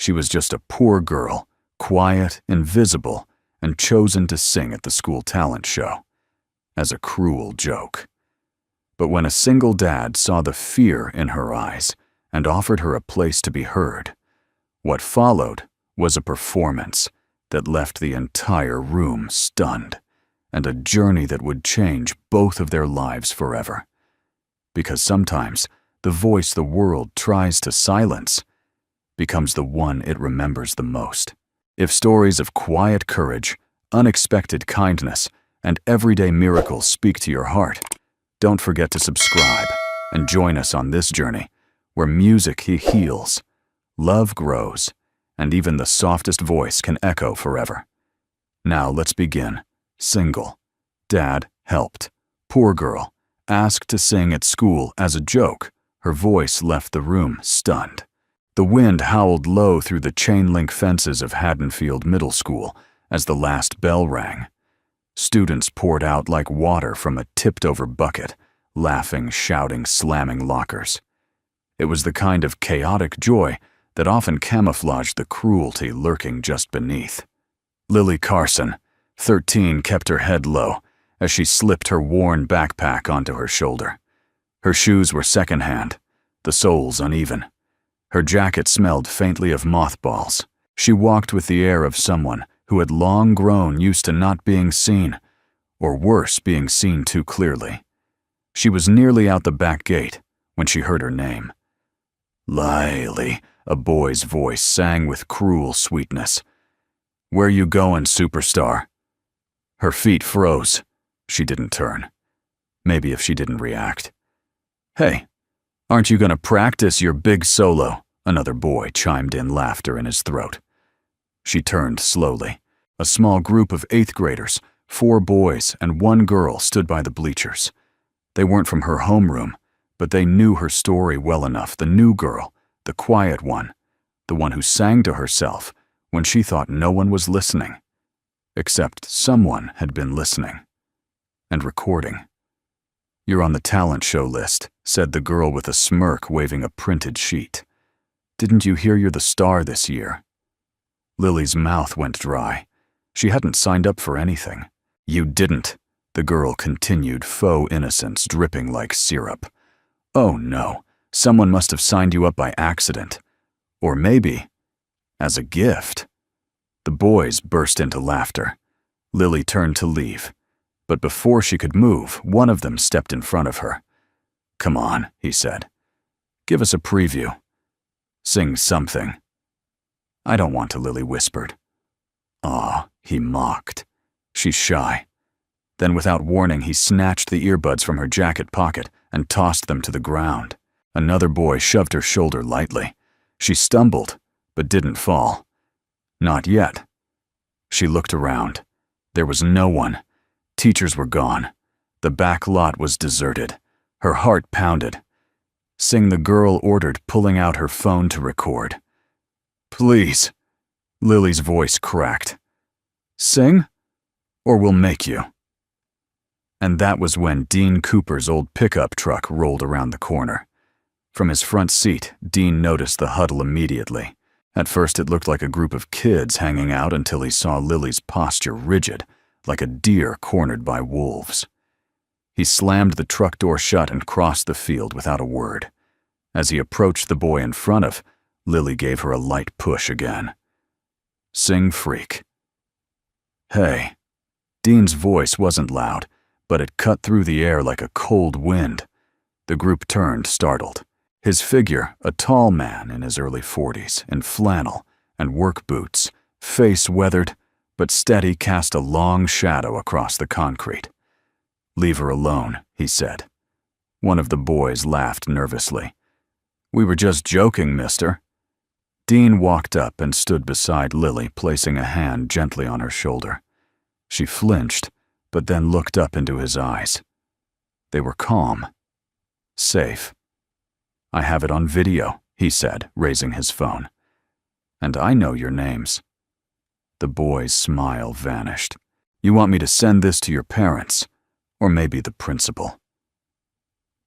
She was just a poor girl, quiet, invisible, and chosen to sing at the school talent show. As a cruel joke. But when a single dad saw the fear in her eyes and offered her a place to be heard, what followed was a performance that left the entire room stunned, and a journey that would change both of their lives forever. Because sometimes the voice the world tries to silence becomes the one it remembers the most. If stories of quiet courage, unexpected kindness, and everyday miracles speak to your heart, don't forget to subscribe and join us on this journey where music heals, love grows, and even the softest voice can echo forever. Now let's begin. Single. Dad helped. Poor girl. Asked to sing at school as a joke. Her voice left the room stunned. The wind howled low through the chain-link fences of Haddonfield Middle School as the last bell rang. Students poured out like water from a tipped-over bucket, laughing, shouting, slamming lockers. It was the kind of chaotic joy that often camouflaged the cruelty lurking just beneath. Lily Carson, 13, kept her head low as she slipped her worn backpack onto her shoulder. Her shoes were secondhand, the soles uneven. Her jacket smelled faintly of mothballs. She walked with the air of someone who had long grown used to not being seen, or worse, being seen too clearly. She was nearly out the back gate when she heard her name. Lily, a boy's voice sang with cruel sweetness. Where you going, superstar? Her feet froze. She didn't turn. Maybe if she didn't react. Hey, aren't you gonna practice your big solo? Another boy chimed in, laughter in his throat. She turned slowly. A small group of 8th graders, 4 boys and 1 girl, stood by the bleachers. They weren't from her homeroom, but they knew her story well enough. The new girl, the quiet one, the one who sang to herself when she thought no one was listening. Except someone had been listening. And recording. You're on the talent show list, said the girl with a smirk, waving a printed sheet. Didn't you hear you're the star this year? Lily's mouth went dry. She hadn't signed up for anything. You didn't, the girl continued, faux innocence dripping like syrup. Oh no, someone must have signed you up by accident. Or maybe, as a gift. The boys burst into laughter. Lily turned to leave, but before she could move, one of them stepped in front of her. Come on, he said. Give us a preview. Sing something. I don't want to, Lily whispered. Aw, he mocked. She's shy. Then without warning, he snatched the earbuds from her jacket pocket and tossed them to the ground. Another boy shoved her shoulder lightly. She stumbled, but didn't fall. Not yet. She looked around. There was no one. Teachers were gone. The back lot was deserted. Her heart pounded. Sing, the girl ordered, pulling out her phone to record. Please. Lily's voice cracked. Sing, or we'll make you. And that was when Dean Cooper's old pickup truck rolled around the corner. From his front seat, Dean noticed the huddle immediately. At first it looked like a group of kids hanging out until he saw Lily's posture rigid, like a deer cornered by wolves. He slammed the truck door shut and crossed the field without a word. As he approached the boy in front of, Lily gave her a light push again. Sing, freak. Hey. Dean's voice wasn't loud, but it cut through the air like a cold wind. The group turned, startled. His figure, a tall man in his early 40s, in flannel and work boots, face weathered, but steady, cast a long shadow across the concrete. Leave her alone, he said. One of the boys laughed nervously. We were just joking, mister. Dean walked up and stood beside Lily, placing a hand gently on her shoulder. She flinched, but then looked up into his eyes. They were calm. Safe. I have it on video, he said, raising his phone. And I know your names. The boy's smile vanished. You want me to send this to your parents, or maybe the principal?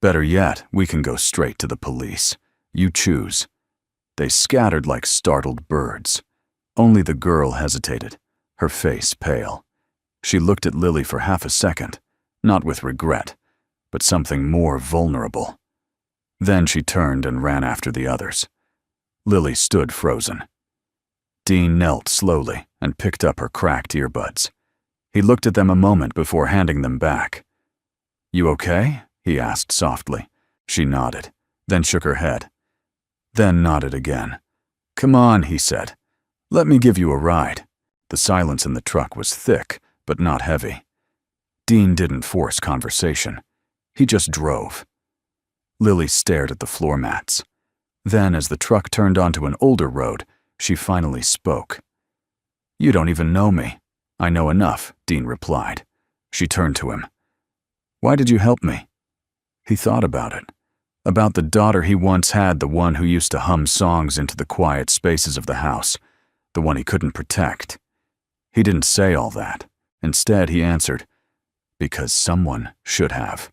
Better yet, we can go straight to the police. You choose. They scattered like startled birds. Only the girl hesitated, her face pale. She looked at Lily for half a second, not with regret, but something more vulnerable. Then she turned and ran after the others. Lily stood frozen. Dean knelt slowly and picked up her cracked earbuds. He looked at them a moment before handing them back. "You okay?" he asked softly. She nodded, then shook her head. Then nodded again. "Come on," he said. "Let me give you a ride." The silence in the truck was thick, but not heavy. Dean didn't force conversation. He just drove. Lily stared at the floor mats. Then, as the truck turned onto an older road, she finally spoke. "You don't even know me." "I know enough," Dean replied. She turned to him. "Why did you help me?" He thought about it. About the daughter he once had, the one who used to hum songs into the quiet spaces of the house, the one he couldn't protect. He didn't say all that. Instead, he answered, "Because someone should have."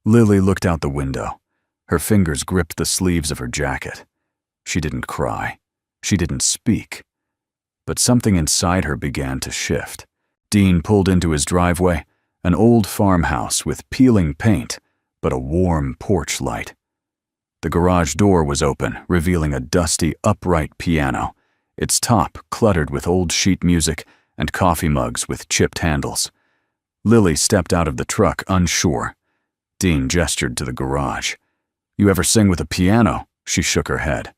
Lily looked out the window. Her fingers gripped the sleeves of her jacket. She didn't cry. She didn't speak. But something inside her began to shift. Dean pulled into his driveway, an old farmhouse with peeling paint, but a warm porch light. The garage door was open, revealing a dusty, upright piano, its top cluttered with old sheet music and coffee mugs with chipped handles. Lily stepped out of the truck, unsure. Dean gestured to the garage. "You ever sing with a piano?" She shook her head.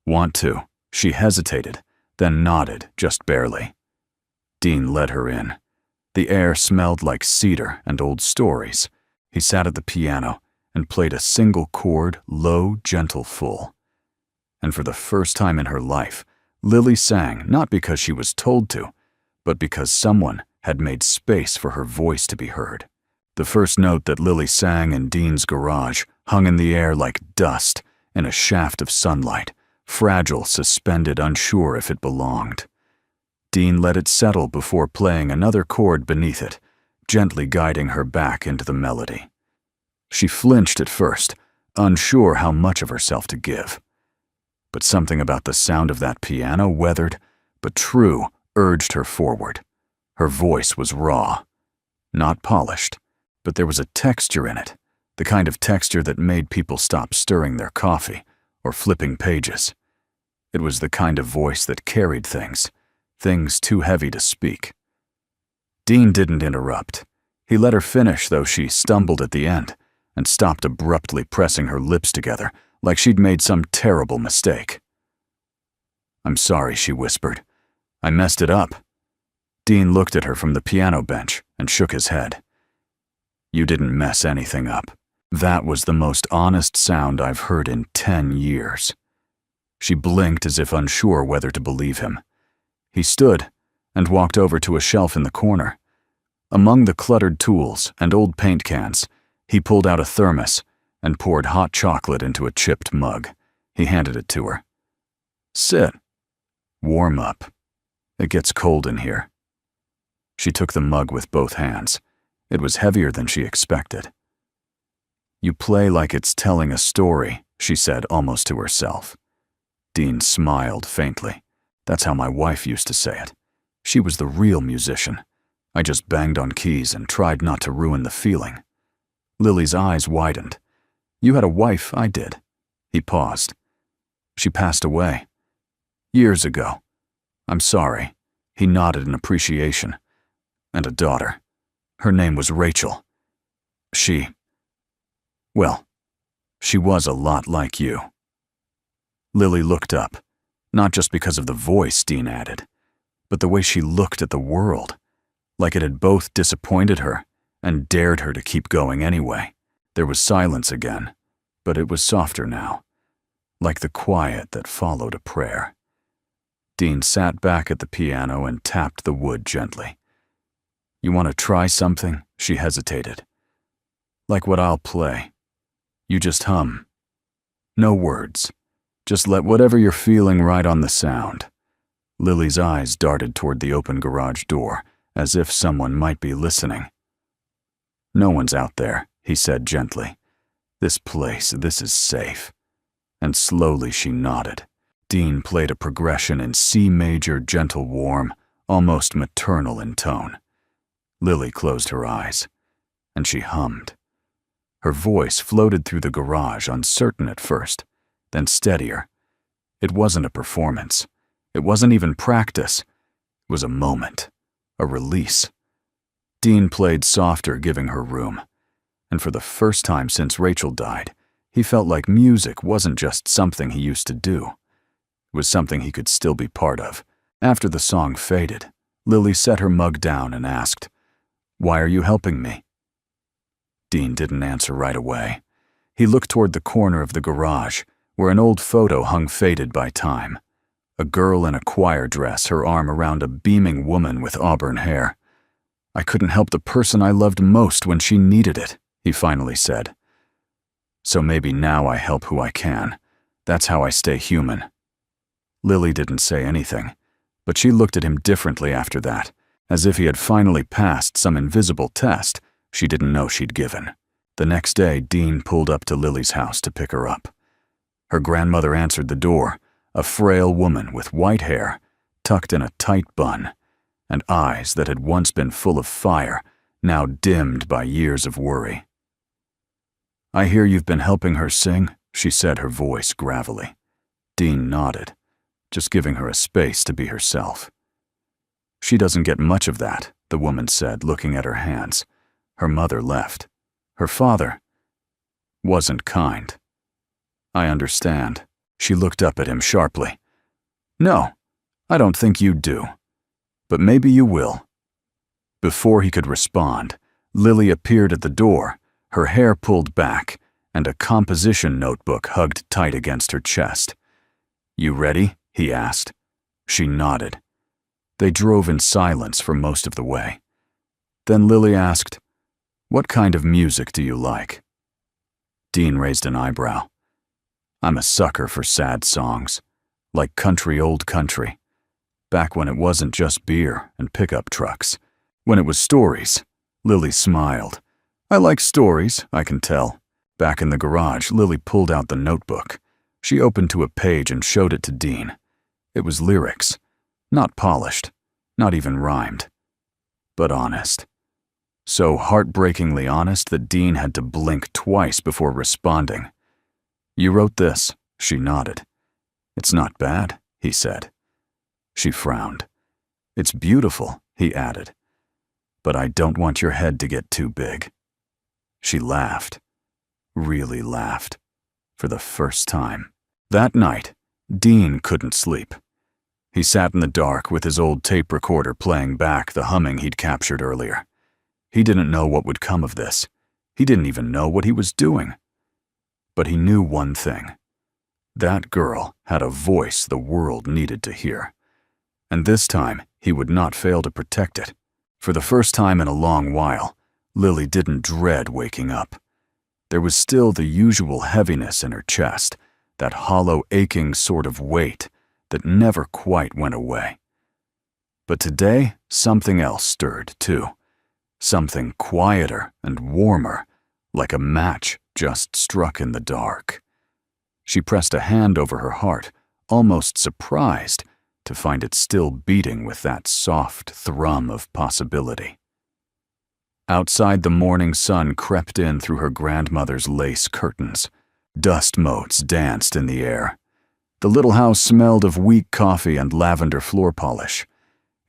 "Want to?" She hesitated, then nodded, just barely. Dean led her in. The air smelled like cedar and old stories. He sat at the piano and played a single chord, low, gentle full. And for the first time in her life, Lily sang not because she was told to, but because someone had made space for her voice to be heard. The first note that Lily sang in Dean's garage hung in the air like dust in a shaft of sunlight, fragile, suspended, unsure if it belonged. Dean let it settle before playing another chord beneath it, gently guiding her back into the melody. She flinched at first, unsure how much of herself to give. But something about the sound of that piano, weathered but true, urged her forward. Her voice was raw, not polished, but there was a texture in it, the kind of texture that made people stop stirring their coffee or flipping pages. It was the kind of voice that carried things too heavy to speak. Dean didn't interrupt. He let her finish, though she stumbled at the end and stopped abruptly, pressing her lips together like she'd made some terrible mistake. "I'm sorry," she whispered. "I messed it up." Dean looked at her from the piano bench and shook his head. "You didn't mess anything up." That was the most honest sound I've heard in 10 years. She blinked as if unsure whether to believe him. He stood and walked over to a shelf in the corner. Among the cluttered tools and old paint cans, he pulled out a thermos and poured hot chocolate into a chipped mug. He handed it to her. "Sit. Warm up. It gets cold in here." She took the mug with both hands. It was heavier than she expected. "You play like it's telling a story," she said almost to herself. Dean smiled faintly. "That's how my wife used to say it. She was the real musician. I just banged on keys and tried not to ruin the feeling." Lily's eyes widened. "You had a wife, I did." He paused. "She passed away. Years ago. I'm sorry." He nodded in appreciation. "And a daughter. Her name was Rachel. She was a lot like you." Lily looked up, not just because of the voice, Dean added, but the way she looked at the world, like it had both disappointed her and dared her to keep going anyway. There was silence again, but it was softer now, like the quiet that followed a prayer. Dean sat back at the piano and tapped the wood gently. "You want to try something?" She hesitated. "Like what I'll play. You just hum. No words. Just let whatever you're feeling ride on the sound." Lily's eyes darted toward the open garage door, as if someone might be listening. "No one's out there," he said gently. This is safe." and slowly she nodded. Dean played a progression in C major, gentle, warm, almost maternal in tone. Lily closed her eyes, and she hummed. Her voice floated through the garage, uncertain at first, then steadier. It wasn't a performance. It wasn't even practice. It was a moment, a release. Dean played softer, giving her room. And for the first time since Rachel died, he felt like music wasn't just something he used to do. It was something he could still be part of. After the song faded, Lily set her mug down and asked, "Why are you helping me?" Dean didn't answer right away. He looked toward the corner of the garage, where an old photo hung faded by time. A girl in a choir dress, her arm around a beaming woman with auburn hair. "I couldn't help the person I loved most when she needed it," he finally said. "So maybe now I help who I can. That's how I stay human." Lily didn't say anything, but she looked at him differently after that, as if he had finally passed some invisible test she didn't know she'd given. The next day, Dean pulled up to Lily's house to pick her up. Her grandmother answered the door, a frail woman with white hair, tucked in a tight bun, and eyes that had once been full of fire, now dimmed by years of worry. "I hear you've been helping her sing," she said, her voice gravelly. Dean nodded, just giving her a space to be herself. "She doesn't get much of that," the woman said, looking at her hands. Her mother left. Her father wasn't kind. "I understand." She looked up at him sharply. "No, I don't think you do. But maybe you will." Before he could respond, Lily appeared at the door, her hair pulled back, and a composition notebook hugged tight against her chest. "You ready?" he asked. She nodded. They drove in silence for most of the way. Then Lily asked, "What kind of music do you like?" Dean raised an eyebrow. "I'm a sucker for sad songs, like country, old country. Back when it wasn't just beer and pickup trucks. When it was stories." Lily smiled. "I like stories, I can tell." Back in the garage, Lily pulled out the notebook. She opened to a page and showed it to Dean. It was lyrics, not polished, not even rhymed, but honest. So heartbreakingly honest that Dean had to blink twice before responding. "You wrote this?" She nodded. "It's not bad," he said. She frowned. "It's beautiful," he added. "But I don't want your head to get too big." She laughed, really laughed, for the first time. That night, Dean couldn't sleep. He sat in the dark with his old tape recorder playing back the humming he'd captured earlier. He didn't know what would come of this. He didn't even know what he was doing. But he knew one thing. That girl had a voice the world needed to hear. And this time, he would not fail to protect it. For the first time in a long while, Lily didn't dread waking up. There was still the usual heaviness in her chest, that hollow, aching sort of weight that never quite went away. But today, something else stirred, too. Something quieter and warmer, like a match just struck in the dark. She pressed a hand over her heart, almost surprised to find it still beating with that soft thrum of possibility. Outside, the morning sun crept in through her grandmother's lace curtains. Dust motes danced in the air. The little house smelled of weak coffee and lavender floor polish.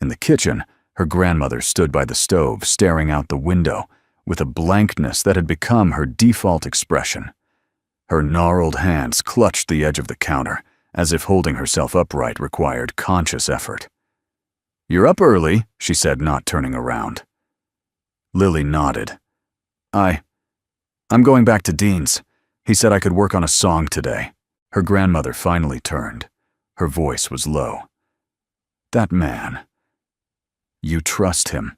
In the kitchen, her grandmother stood by the stove, staring out the window, with a blankness that had become her default expression. Her gnarled hands clutched the edge of the counter, as if holding herself upright required conscious effort. "You're up early," she said, not turning around. Lily nodded. I'm going back to Dean's. He said I could work on a song today." Her grandmother finally turned. Her voice was low. "That man. You trust him?"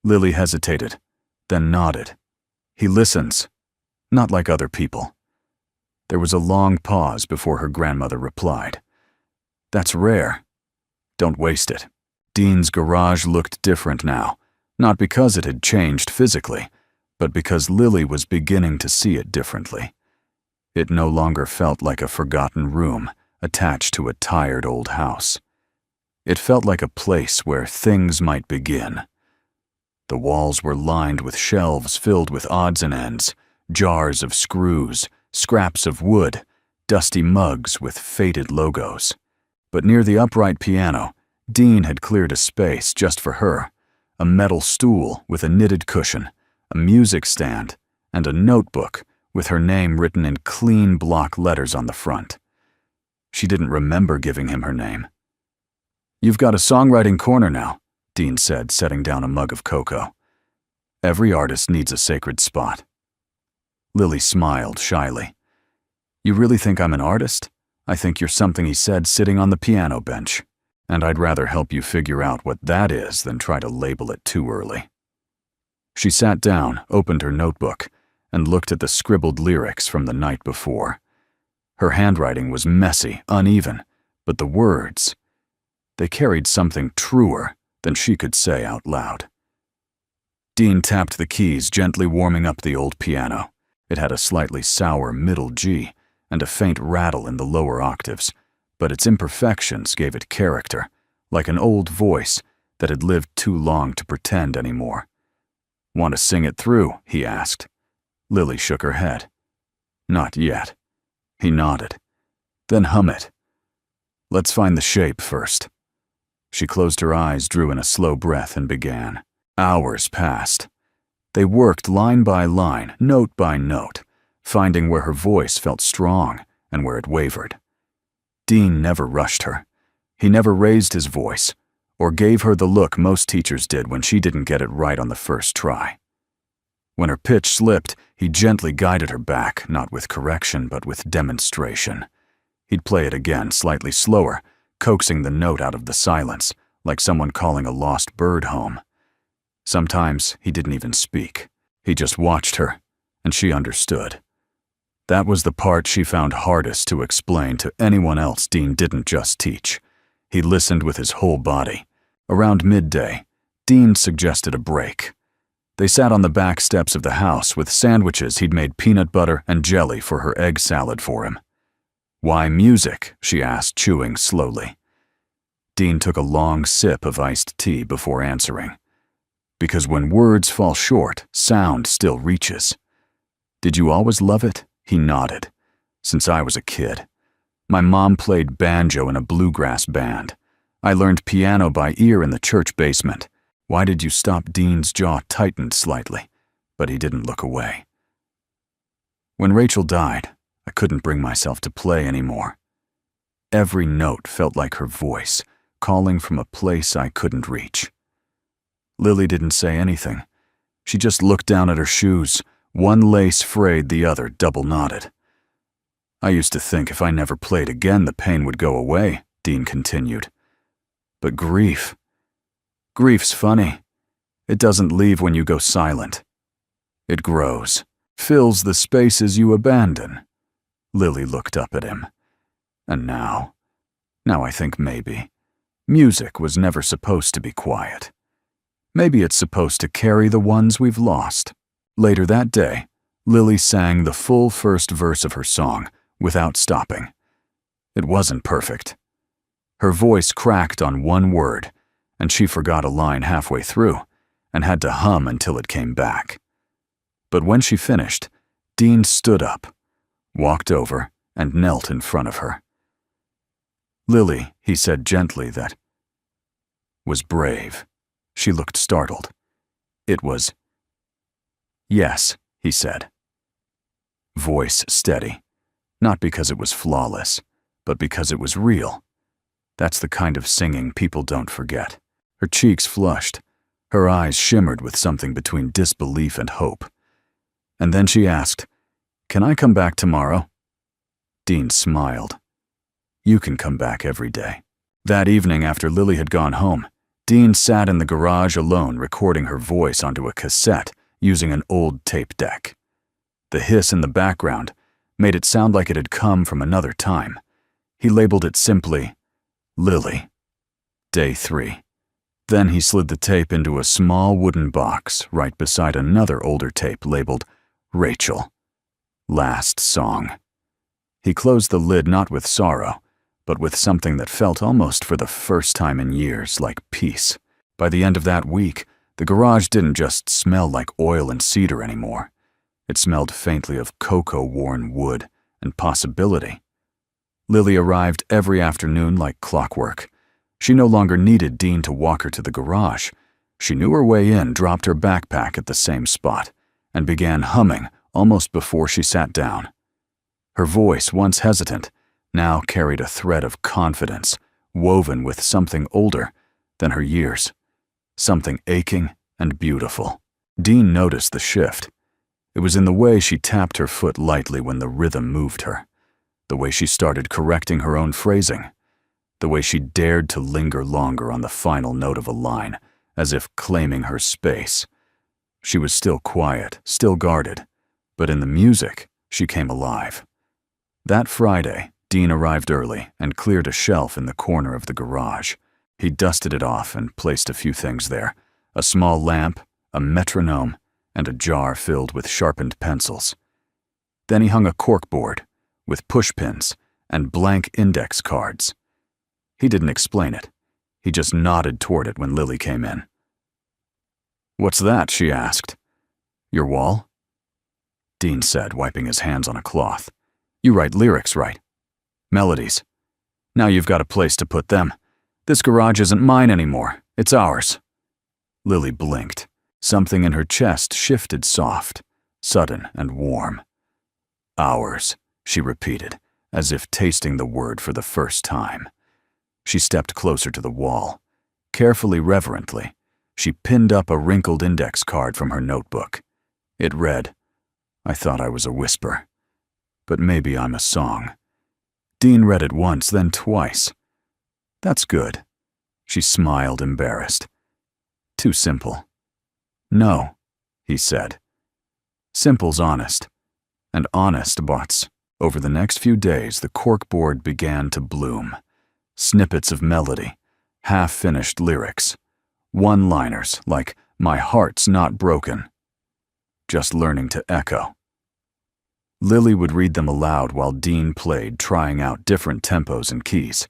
Lily hesitated, then nodded. "He listens, not like other people." There was a long pause before her grandmother replied. "That's rare. Don't waste it." Dean's garage looked different now, not because it had changed physically, but because Lily was beginning to see it differently. It no longer felt like a forgotten room attached to a tired old house. It felt like a place where things might begin. The walls were lined with shelves filled with odds and ends, jars of screws, scraps of wood, dusty mugs with faded logos. But near the upright piano, Dean had cleared a space just for her, a metal stool with a knitted cushion, a music stand, and a notebook with her name written in clean block letters on the front. She didn't remember giving him her name. "You've got a songwriting corner now," Dean said, setting down a mug of cocoa. "Every artist needs a sacred spot." Lily smiled shyly. "You really think I'm an artist? I think you're something he said sitting on the piano bench, and I'd rather help you figure out what that is than try to label it too early." She sat down, opened her notebook, and looked at the scribbled lyrics from the night before. Her handwriting was messy, uneven, but the words, they carried something truer than she could say out loud. Dean tapped the keys, gently warming up the old piano. It had a slightly sour middle G and a faint rattle in the lower octaves, but its imperfections gave it character, like an old voice that had lived too long to pretend anymore. "Want to sing it through?" he asked. Lily shook her head. "Not yet." He nodded. "Then hum it. Let's find the shape first." She closed her eyes, drew in a slow breath, and began. Hours passed. They worked line by line, note by note, finding where her voice felt strong and where it wavered. Dean never rushed her. He never raised his voice or gave her the look most teachers did when she didn't get it right on the first try. When her pitch slipped, he gently guided her back, not with correction, but with demonstration. He'd play it again, slightly slower, coaxing the note out of the silence, like someone calling a lost bird home. Sometimes he didn't even speak. He just watched her, and she understood. That was the part she found hardest to explain to anyone else Dean didn't just teach. He listened with his whole body. Around midday, Dean suggested a break. They sat on the back steps of the house with sandwiches he'd made peanut butter and jelly for her egg salad for him. "Why music?" she asked, chewing slowly. Dean took a long sip of iced tea before answering. "Because when words fall short, sound still reaches." "Did you always love it?" He nodded. "Since I was a kid. My mom played banjo in a bluegrass band. I learned piano by ear in the church basement." "Why did you stop?" Dean's jaw tightened slightly, but he didn't look away. "When Rachel died, I couldn't bring myself to play anymore. Every note felt like her voice, calling from a place I couldn't reach." Lily didn't say anything. She just looked down at her shoes, one lace frayed, the other double-knotted. "I used to think if I never played again, the pain would go away," Dean continued. "But grief's funny. It doesn't leave when you go silent. It grows, fills the spaces you abandon." Lily looked up at him. "And now I think maybe music was never supposed to be quiet. Maybe it's supposed to carry the ones we've lost." Later that day, Lily sang the full first verse of her song without stopping. It wasn't perfect. Her voice cracked on one word, and she forgot a line halfway through and had to hum until it came back. But when she finished, Dean stood up, walked over, and knelt in front of her. "Lily," he said gently, "that was brave." She looked startled. "It was..." "Yes," he said. Voice steady, not because it was flawless, but because it was real. That's the kind of singing people don't forget. Her cheeks flushed. Her eyes shimmered with something between disbelief and hope. And then she asked, "Can I come back tomorrow?" Dean smiled. "You can come back every day." That evening, after Lily had gone home, Dean sat in the garage alone, recording her voice onto a cassette using an old tape deck. The hiss in the background made it sound like it had come from another time. He labeled it simply, "Lily." Day 3. Then he slid the tape into a small wooden box right beside another older tape labeled, "Rachel. Last song." He closed the lid not with sorrow, but with something that felt almost for the first time in years like peace. By the end of that week, the garage didn't just smell like oil and cedar anymore. It smelled faintly of cocoa-worn wood and possibility. Lily arrived every afternoon like clockwork. She no longer needed Dean to walk her to the garage. She knew her way in, dropped her backpack at the same spot, and began humming almost before she sat down. Her voice, once hesitant, now carried a thread of confidence, woven with something older than her years, something aching and beautiful. Dean noticed the shift. It was in the way she tapped her foot lightly when the rhythm moved her, the way she started correcting her own phrasing, the way she dared to linger longer on the final note of a line, as if claiming her space. She was still quiet, still guarded, but in the music, she came alive. That Friday, Dean arrived early and cleared a shelf in the corner of the garage. He dusted it off and placed a few things there: a small lamp, a metronome, and a jar filled with sharpened pencils. Then he hung a corkboard with pushpins and blank index cards. He didn't explain it. He just nodded toward it when Lily came in. "What's that?" she asked. "Your wall?" Dean said, wiping his hands on a cloth. "You write lyrics, right? Melodies. Now you've got a place to put them. This garage isn't mine anymore. It's ours." Lily blinked. Something in her chest shifted soft, sudden and warm. "Ours," she repeated, as if tasting the word for the first time. She stepped closer to the wall. Carefully, reverently, she pinned up a wrinkled index card from her notebook. It read, "I thought I was a whisper, but maybe I'm a song." Dean read it once, then twice. "That's good." She smiled, embarrassed. "Too simple." "No," he said. "Simple's honest, and honest bots." Over the next few days, the corkboard began to bloom. Snippets of melody, half-finished lyrics, one-liners like "My heart's not broken," just learning to echo. Lily would read them aloud while Dean played, trying out different tempos and keys.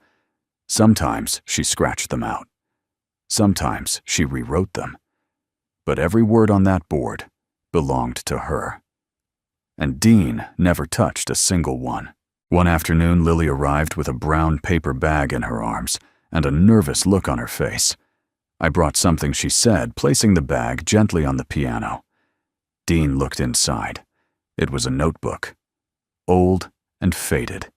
Sometimes she scratched them out. Sometimes she rewrote them. But every word on that board belonged to her. And Dean never touched a single one. One afternoon, Lily arrived with a brown paper bag in her arms and a nervous look on her face. "I brought something," she said, placing the bag gently on the piano. Dean looked inside. It was a notebook, old and faded.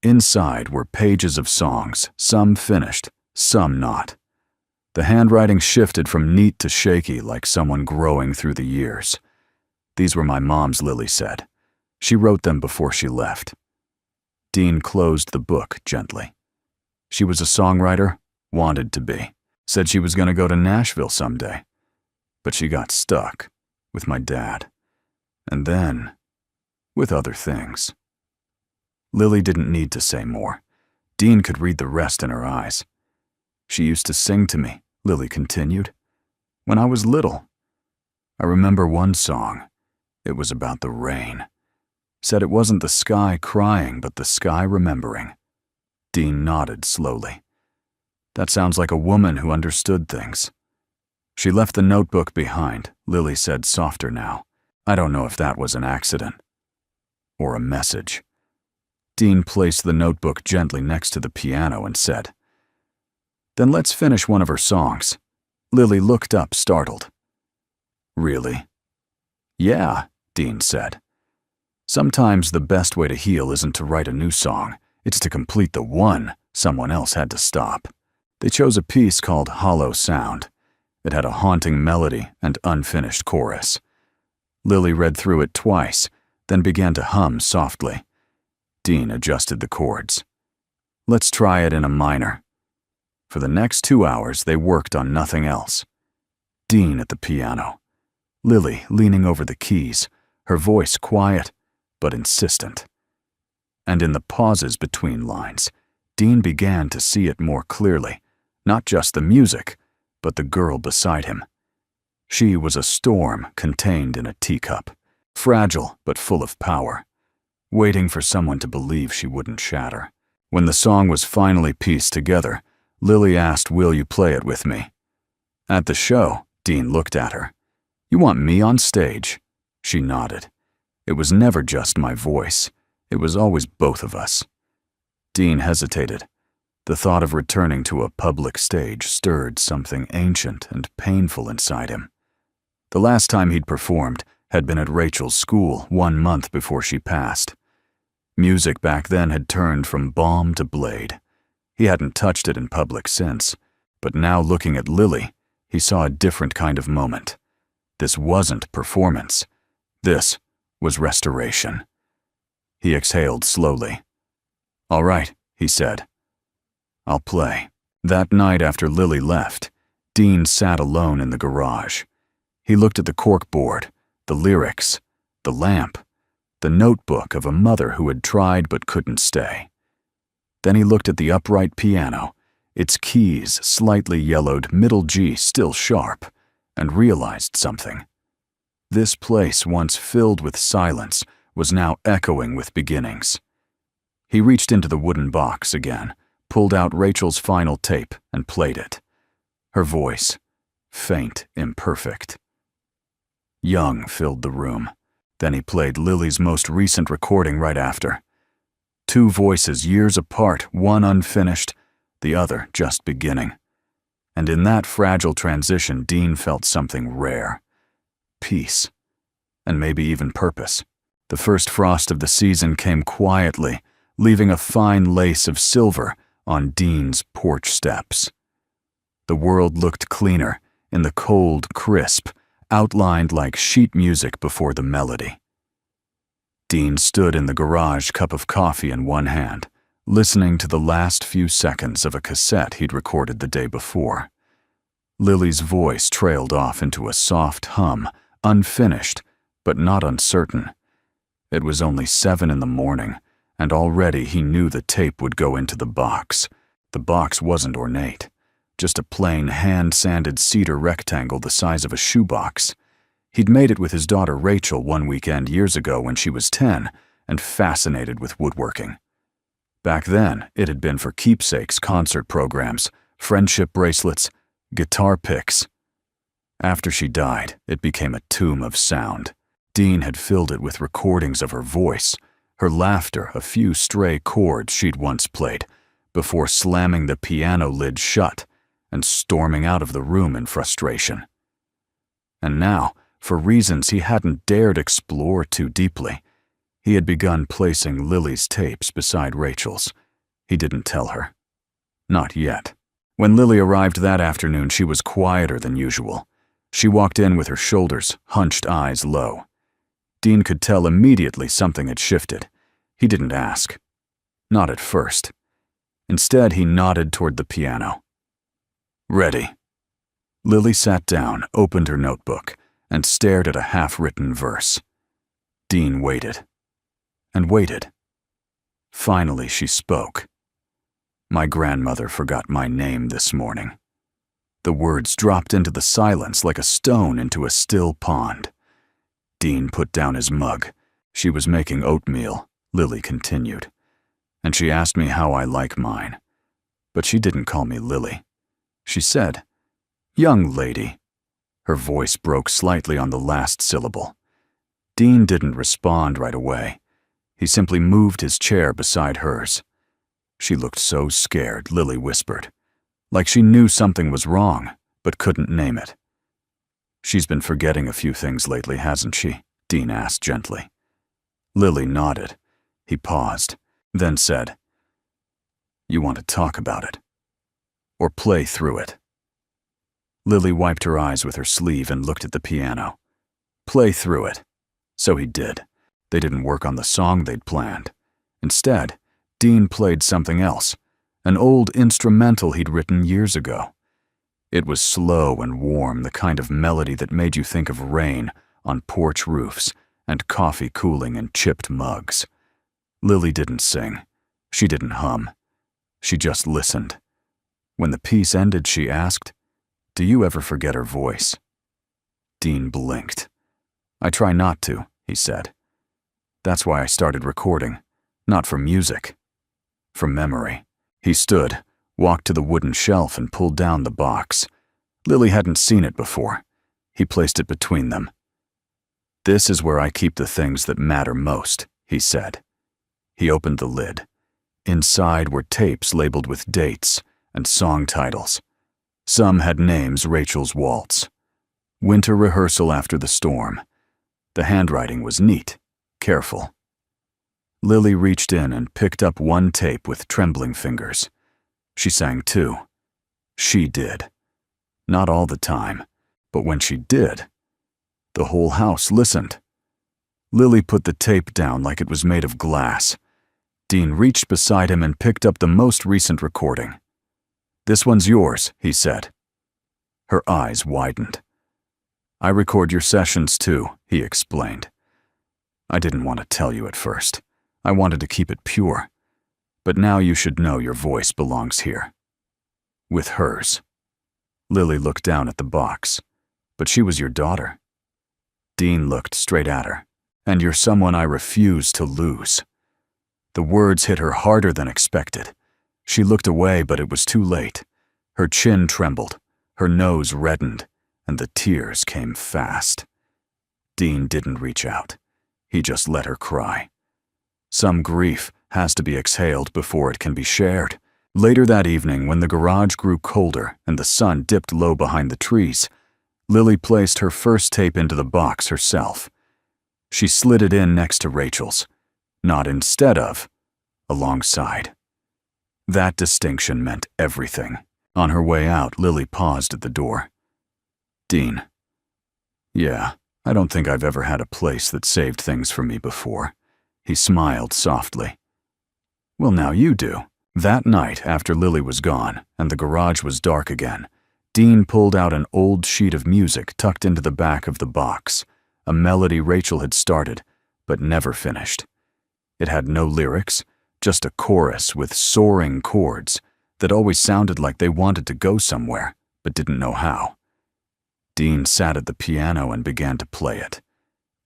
Inside were pages of songs, some finished, some not. The handwriting shifted from neat to shaky, like someone growing through the years. "These were my mom's," Lily said. "She wrote them before she left." Dean closed the book gently. She was a songwriter, wanted to be, said she was going to go to Nashville someday. But she got stuck with my dad. And then, with other things. Lily didn't need to say more. Dean could read the rest in her eyes. "She used to sing to me," Lily continued, "when I was little. I remember one song. It was about the rain. Said it wasn't the sky crying, but the sky remembering." Dean nodded slowly. "That sounds like a woman who understood things." "She left the notebook behind," Lily said, softer now. "I don't know if that was an accident or a message." Dean placed the notebook gently next to the piano and said, "Then let's finish one of her songs." Lily looked up, startled. "Really?" "Yeah," Dean said. "Sometimes the best way to heal isn't to write a new song, it's to complete the one someone else had to stop." They chose a piece called "Hollow Sound." It had a haunting melody and unfinished chorus. Lily read through it twice, then began to hum softly. Dean adjusted the chords. "Let's try it in a minor." For the next 2 hours, they worked on nothing else. Dean at the piano, Lily leaning over the keys, her voice quiet but insistent. And in the pauses between lines, Dean began to see it more clearly, not just the music, but the girl beside him. She was a storm contained in a teacup, fragile but full of power. waiting for someone to believe she wouldn't shatter. When the song was finally pieced together, Lily asked, "Will you play it with me?" At the show, Dean looked at her. "You want me on stage?" She nodded. "It was never just my voice. It was always both of us." Dean hesitated. The thought of returning to a public stage stirred something ancient and painful inside him. The last time he'd performed had been at Rachel's school 1 month before she passed. Music back then had turned from balm to blade. He hadn't touched it in public since, but now looking at Lily, he saw a different kind of moment. This wasn't performance. This was restoration. He exhaled slowly. "All right," he said. "I'll play." That night after Lily left, Dean sat alone in the garage. He looked at the corkboard, the lyrics, the lamp, the notebook of a mother who had tried but couldn't stay. Then he looked at the upright piano, its keys slightly yellowed, middle G still sharp, and realized something. This place, once filled with silence, was now echoing with beginnings. He reached into the wooden box again, pulled out Rachel's final tape, and played it. Her voice, faint, imperfect. Young filled the room. Then he played Lily's most recent recording right after. 2 voices years apart, one unfinished, the other just beginning. And in that fragile transition, Dean felt something rare. Peace. And maybe even purpose. The first frost of the season came quietly, leaving a fine lace of silver on Dean's porch steps. The world looked cleaner in the cold, crisp, outlined like sheet music before the melody. Dean stood in the garage, cup of coffee in one hand, listening to the last few seconds of a cassette he'd recorded the day before. Lily's voice trailed off into a soft hum, unfinished, but not uncertain. It was only 7 in the morning, and already he knew the tape would go into the box. The box wasn't ornate, just a plain hand-sanded cedar rectangle the size of a shoebox. He'd made it with his daughter Rachel one weekend years ago when she was 10 and fascinated with woodworking. Back then, it had been for keepsakes, concert programs, friendship bracelets, guitar picks. After she died, it became a tomb of sound. Dean had filled it with recordings of her voice, her laughter, a few stray chords she'd once played, before slamming the piano lid shut and storming out of the room in frustration. And now, for reasons he hadn't dared explore too deeply, he had begun placing Lily's tapes beside Rachel's. He didn't tell her. Not yet. When Lily arrived that afternoon, she was quieter than usual. She walked in with her shoulders, hunched, eyes low. Dean could tell immediately something had shifted. He didn't ask. Not at first. Instead, he nodded toward the piano. "Ready." Lily sat down, opened her notebook, and stared at a half-written verse. Dean waited. And waited. Finally, she spoke. "My grandmother forgot my name this morning." The words dropped into the silence like a stone into a still pond. Dean put down his mug. "She was making oatmeal," Lily continued. "And she asked me how I like mine. But she didn't call me Lily. She said, 'Young lady.'" Her voice broke slightly on the last syllable. Dean didn't respond right away. He simply moved his chair beside hers. "She looked so scared," Lily whispered. "Like she knew something was wrong, but couldn't name it." "She's been forgetting a few things lately, hasn't she?" Dean asked gently. Lily nodded. He paused, then said, "You want to talk about it? Or play through it?" Lily wiped her eyes with her sleeve and looked at the piano. Play through it. So he did. They didn't work on the song they'd planned. Instead, Dean played something else, an old instrumental he'd written years ago. It was slow and warm, the kind of melody that made you think of rain on porch roofs and coffee cooling in chipped mugs. Lily didn't sing. She didn't hum. She just listened. When the piece ended, she asked, "Do you ever forget her voice?" Dean blinked. "I try not to," he said. That's why I started recording. Not for music. For memory. He stood, walked to the wooden shelf and pulled down the box. Lily hadn't seen it before. He placed it between them. "This is where I keep the things that matter most," he said. He opened the lid. Inside were tapes labeled with dates and song titles. Some had names: Rachel's Waltz, Winter Rehearsal After the Storm. The handwriting was neat, careful. Lily reached in and picked up one tape with trembling fingers. She sang too. She did. Not all the time, but when she did, the whole house listened. Lily put the tape down like it was made of glass. Dean reached beside him and picked up the most recent recording. "This one's yours," he said. Her eyes widened. "I record your sessions too," he explained. "I didn't want to tell you at first. I wanted to keep it pure. But now you should know your voice belongs here. With hers." Lily looked down at the box. "But she was your daughter." Dean looked straight at her. "And you're someone I refuse to lose." The words hit her harder than expected. She looked away, but it was too late. Her chin trembled, her nose reddened, and the tears came fast. Dean didn't reach out. He just let her cry. Some grief has to be exhaled before it can be shared. Later that evening, when the garage grew colder and the sun dipped low behind the trees, Lily placed her first tape into the box herself. She slid it in next to Rachel's, not instead of, alongside. That distinction meant everything. On her way out, Lily paused at the door. "Dean." "Yeah, I don't think I've ever had a place that saved things for me before." He smiled softly. "Well, now you do." That night, after Lily was gone and the garage was dark again, Dean pulled out an old sheet of music tucked into the back of the box, a melody Rachel had started but never finished. It had no lyrics, just a chorus with soaring chords that always sounded like they wanted to go somewhere but didn't know how. Dean sat at the piano and began to play it.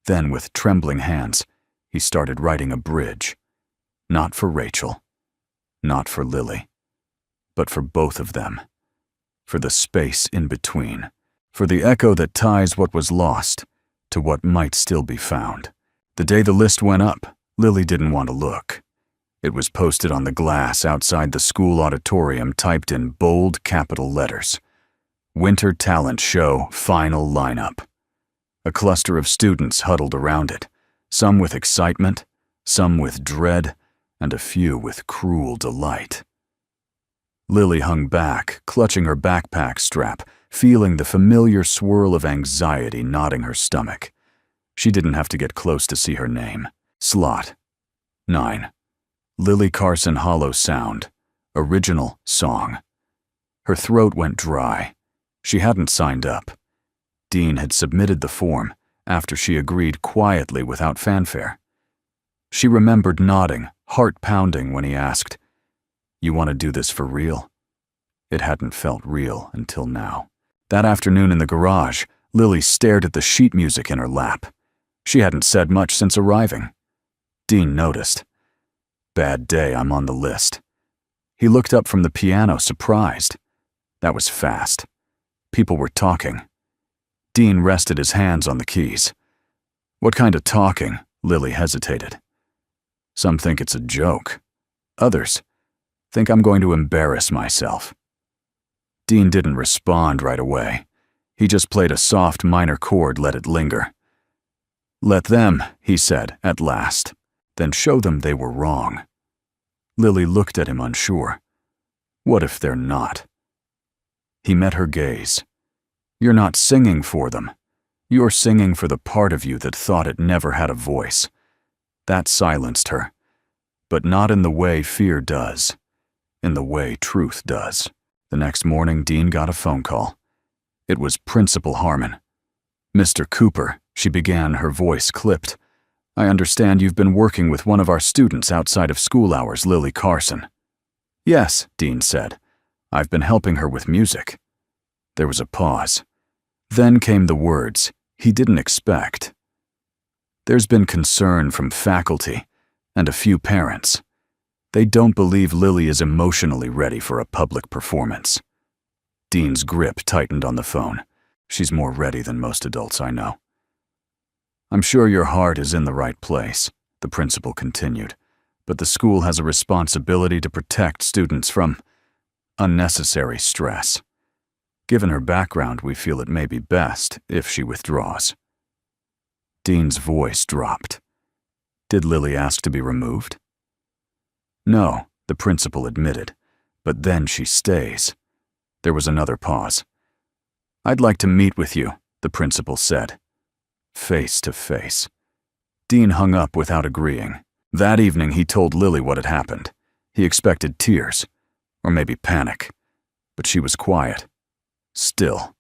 Then, with trembling hands, he started writing a bridge. Not for Rachel, not for Lily, but for both of them. For the space in between. For the echo that ties what was lost to what might still be found. The day the list went up, Lily didn't want to look. It was posted on the glass outside the school auditorium, typed in bold capital letters. Winter Talent Show Final Lineup. A cluster of students huddled around it, some with excitement, some with dread, and a few with cruel delight. Lily hung back, clutching her backpack strap, feeling the familiar swirl of anxiety knotting her stomach. She didn't have to get close to see her name. Slot 9. Lily Carson Hollow Sound. Original Song. Her throat went dry. She hadn't signed up. Dean had submitted the form after she agreed quietly without fanfare. She remembered nodding, heart pounding, when he asked, "You want to do this for real?" It hadn't felt real until now. That afternoon in the garage, Lily stared at the sheet music in her lap. She hadn't said much since arriving. Dean noticed. "Bad day, I'm on the list." He looked up from the piano, surprised. That was fast. People were talking. Dean rested his hands on the keys. "What kind of talking?" Lily hesitated. "Some think it's a joke. Others think I'm going to embarrass myself." Dean didn't respond right away. He just played a soft minor chord, let it linger. "Let them," he said at last. "Then show them they were wrong." Lily looked at him unsure. What if they're not? He met her gaze. "You're not singing for them. You're singing for the part of you that thought it never had a voice." That silenced her, but not in the way fear does, in the way truth does. The next morning, Dean got a phone call. It was Principal Harmon. "Mr. Cooper," she began, her voice clipped. "I understand you've been working with one of our students outside of school hours, Lily Carson." "Yes," Dean said. "I've been helping her with music." There was a pause. Then came the words he didn't expect. There's been concern from faculty and a few parents. They don't believe Lily is emotionally ready for a public performance. Dean's grip tightened on the phone. She's more ready than most adults I know. I'm sure your heart is in the right place, the principal continued, but the school has a responsibility to protect students from unnecessary stress. Given her background, we feel it may be best if she withdraws. Dean's voice dropped. Did Lily ask to be removed? No, the principal admitted, but then she stays. There was another pause. I'd like to meet with you, the principal said. Face to face. Dean hung up without agreeing. That evening he told Lily what had happened. He expected tears, or maybe panic, but she was quiet. Still.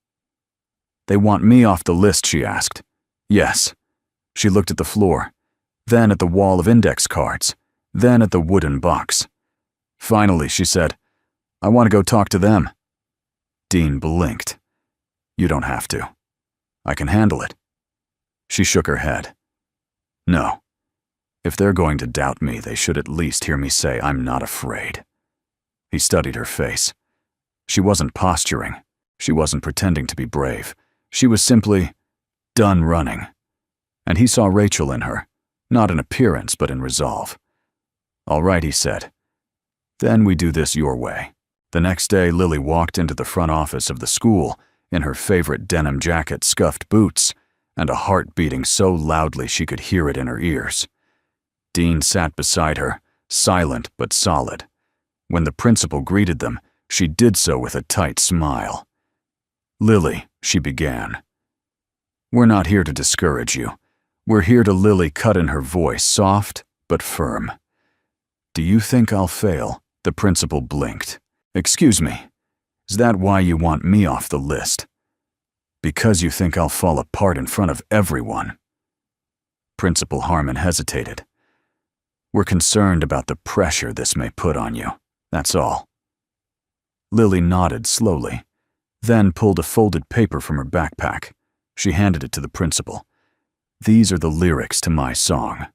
They want me off the list, she asked. Yes. She looked at the floor, then at the wall of index cards, then at the wooden box. Finally, she said, I want to go talk to them. Dean blinked. You don't have to. I can handle it. She shook her head. No. If they're going to doubt me, they should at least hear me say I'm not afraid. He studied her face. She wasn't posturing. She wasn't pretending to be brave. She was simply done running. And he saw Rachel in her, not in appearance but in resolve. All right, he said. Then we do this your way. The next day, Lily walked into the front office of the school in her favorite denim jacket, scuffed boots, and a heart beating so loudly she could hear it in her ears. Dean sat beside her, silent but solid. When the principal greeted them, she did so with a tight smile. Lily, she began. We're not here to discourage you. We're here to, Lily cut in her voice, soft but firm. Do you think I'll fail? The principal blinked. Excuse me, is that why you want me off the list? Because you think I'll fall apart in front of everyone? Principal Harmon hesitated. We're concerned about the pressure this may put on you, that's all. Lily nodded slowly, then pulled a folded paper from her backpack. She handed it to the principal. These are the lyrics to my song.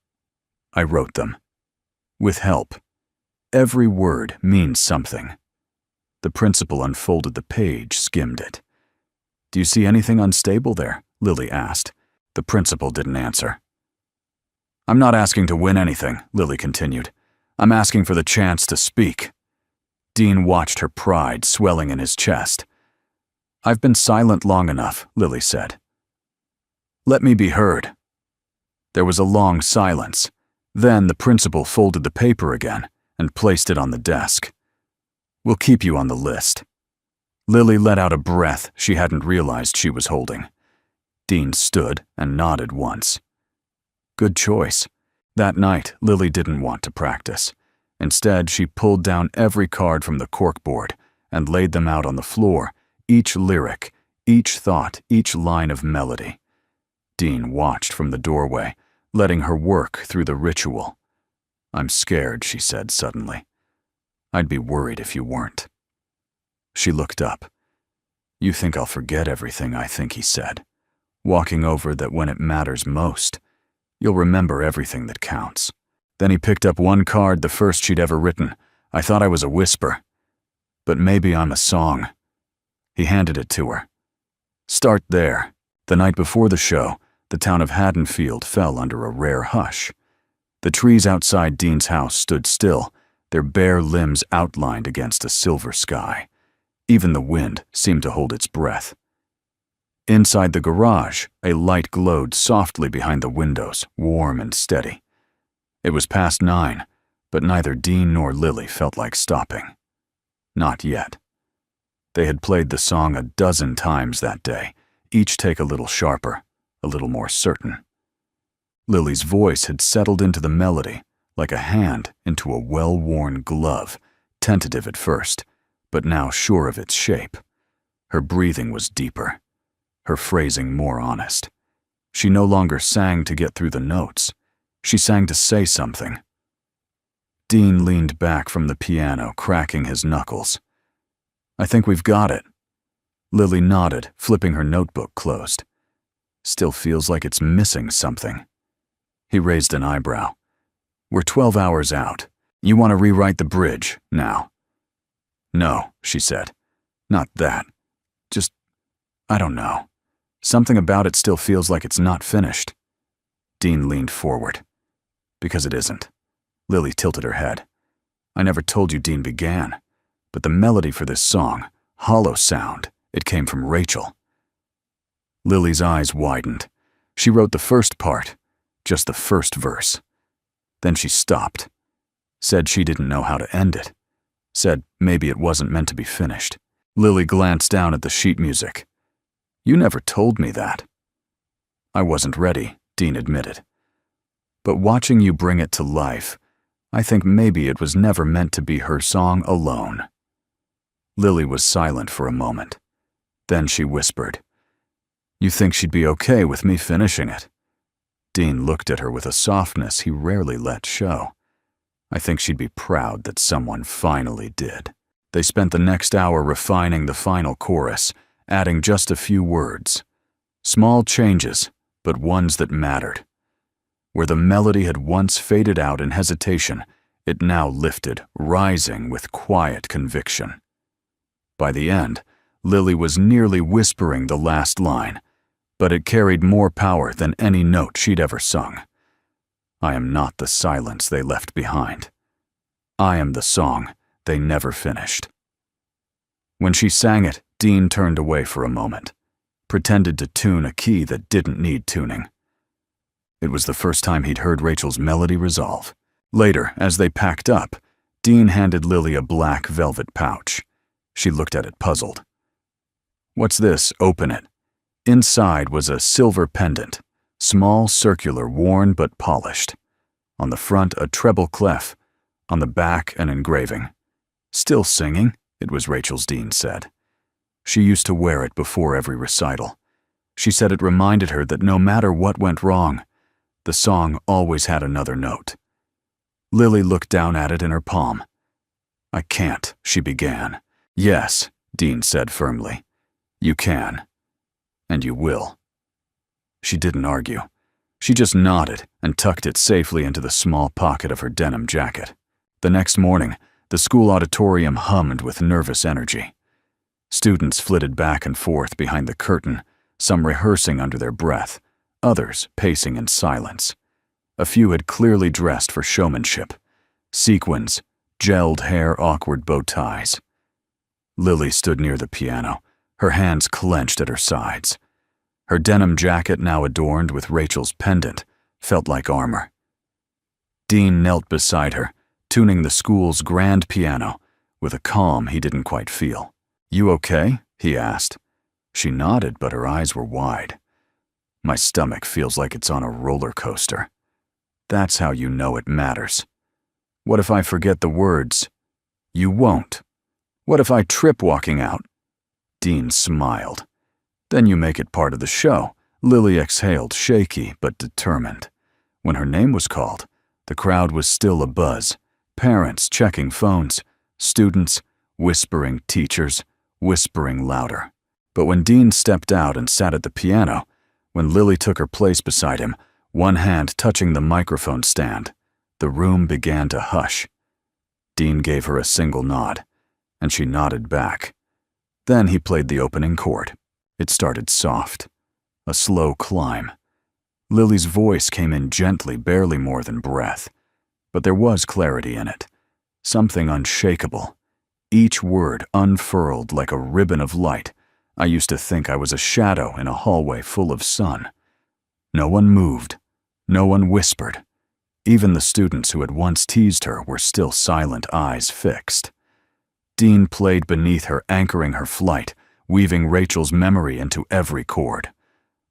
I wrote them. With help. Every word means something. The principal unfolded the page, skimmed it. Do you see anything unstable there? Lily asked. The principal didn't answer. I'm not asking to win anything, Lily continued. I'm asking for the chance to speak. Dean watched her pride swelling in his chest. I've been silent long enough, Lily said. Let me be heard. There was a long silence. Then the principal folded the paper again and placed it on the desk. We'll keep you on the list. Lily let out a breath she hadn't realized she was holding. Dean stood and nodded once. Good choice. That night, Lily didn't want to practice. Instead, she pulled down every card from the corkboard and laid them out on the floor, each lyric, each thought, each line of melody. Dean watched from the doorway, letting her work through the ritual. I'm scared, she said suddenly. I'd be worried if you weren't. She looked up. You think I'll forget everything I think, he said, walking over that when it matters most, you'll remember everything that counts. Then he picked up one card, the first she'd ever written. I thought I was a whisper. But maybe I'm a song. He handed it to her. Start there. The night before the show, the town of Haddonfield fell under a rare hush. The trees outside Dean's house stood still, their bare limbs outlined against a silver sky. Even the wind seemed to hold its breath. Inside the garage, a light glowed softly behind the windows, warm and steady. It was past 9, but neither Dean nor Lily felt like stopping. Not yet. They had played the song a dozen times that day, each take a little sharper, a little more certain. Lily's voice had settled into the melody, like a hand into a well-worn glove, tentative at first, but now sure of its shape. Her breathing was deeper, her phrasing more honest. She no longer sang to get through the notes. She sang to say something. Dean leaned back from the piano, cracking his knuckles. I think we've got it. Lily nodded, flipping her notebook closed. Still feels like it's missing something. He raised an eyebrow. We're 12 hours out. You want to rewrite the bridge now? No, she said. Not that. Just, I don't know. Something about it still feels like it's not finished. Dean leaned forward. Because it isn't. Lily tilted her head. I never told you Dean began, but the melody for this song, Hollow Sound, it came from Rachel. Lily's eyes widened. She wrote the first part, just the first verse. Then she stopped. Said she didn't know how to end it. Said maybe it wasn't meant to be finished. Lily glanced down at the sheet music. You never told me that. I wasn't ready, Dean admitted. But watching you bring it to life, I think maybe it was never meant to be her song alone. Lily was silent for a moment. Then she whispered, You think she'd be okay with me finishing it? Dean looked at her with a softness he rarely let show. I think she'd be proud that someone finally did. They spent the next hour refining the final chorus, adding just a few words. Small changes, but ones that mattered. Where the melody had once faded out in hesitation, it now lifted, rising with quiet conviction. By the end, Lily was nearly whispering the last line, but it carried more power than any note she'd ever sung. I am not the silence they left behind. I am the song they never finished. When she sang it, Dean turned away for a moment, pretended to tune a key that didn't need tuning. It was the first time he'd heard Rachel's melody resolve. Later, as they packed up, Dean handed Lily a black velvet pouch. She looked at it puzzled. What's this? Open it. Inside was a silver pendant, small, circular, worn but polished. On the front, a treble clef. On the back, an engraving. Still singing, it was Rachel's, Dean said. She used to wear it before every recital. She said it reminded her that no matter what went wrong, the song always had another note. Lily looked down at it in her palm. I can't, she began. Yes, Dean said firmly. You can. And you will. She didn't argue. She just nodded and tucked it safely into the small pocket of her denim jacket. The next morning, the school auditorium hummed with nervous energy. Students flitted back and forth behind the curtain, some rehearsing under their breath, others pacing in silence. A few had clearly dressed for showmanship. Sequins, gelled hair, awkward bow ties. Lily stood near the piano, her hands clenched at her sides. Her denim jacket, now adorned with Rachel's pendant, felt like armor. Dean knelt beside her, tuning the school's grand piano with a calm he didn't quite feel. You okay? He asked. She nodded, but her eyes were wide. My stomach feels like it's on a roller coaster. That's how you know it matters. What if I forget the words? You won't. What if I trip walking out? Dean smiled. Then you make it part of the show. Lily exhaled, shaky but determined. When her name was called, the crowd was still abuzz. Parents checking phones, students whispering, teachers whispering louder. But when Dean stepped out and sat at the piano, when Lily took her place beside him, one hand touching the microphone stand, the room began to hush. Dean gave her a single nod, and she nodded back. Then he played the opening chord. It started soft, a slow climb. Lily's voice came in gently, barely more than breath, but there was clarity in it, something unshakable. Each word unfurled like a ribbon of light. I used to think I was a shadow in a hallway full of sun. No one moved, no one whispered. Even the students who had once teased her were still silent, eyes fixed. Dean played beneath her, anchoring her flight, weaving Rachel's memory into every chord.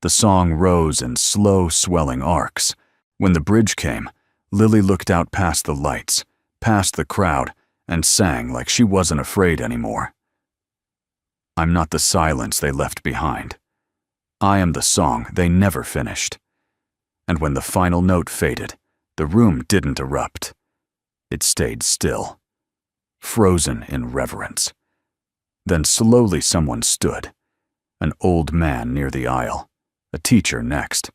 The song rose in slow, swelling arcs. When the bridge came, Lily looked out past the lights, past the crowd, and sang like she wasn't afraid anymore. I'm not the silence they left behind. I am the song they never finished. And when the final note faded, the room didn't erupt. It stayed still, frozen in reverence. Then slowly someone stood, an old man near the aisle, a teacher next.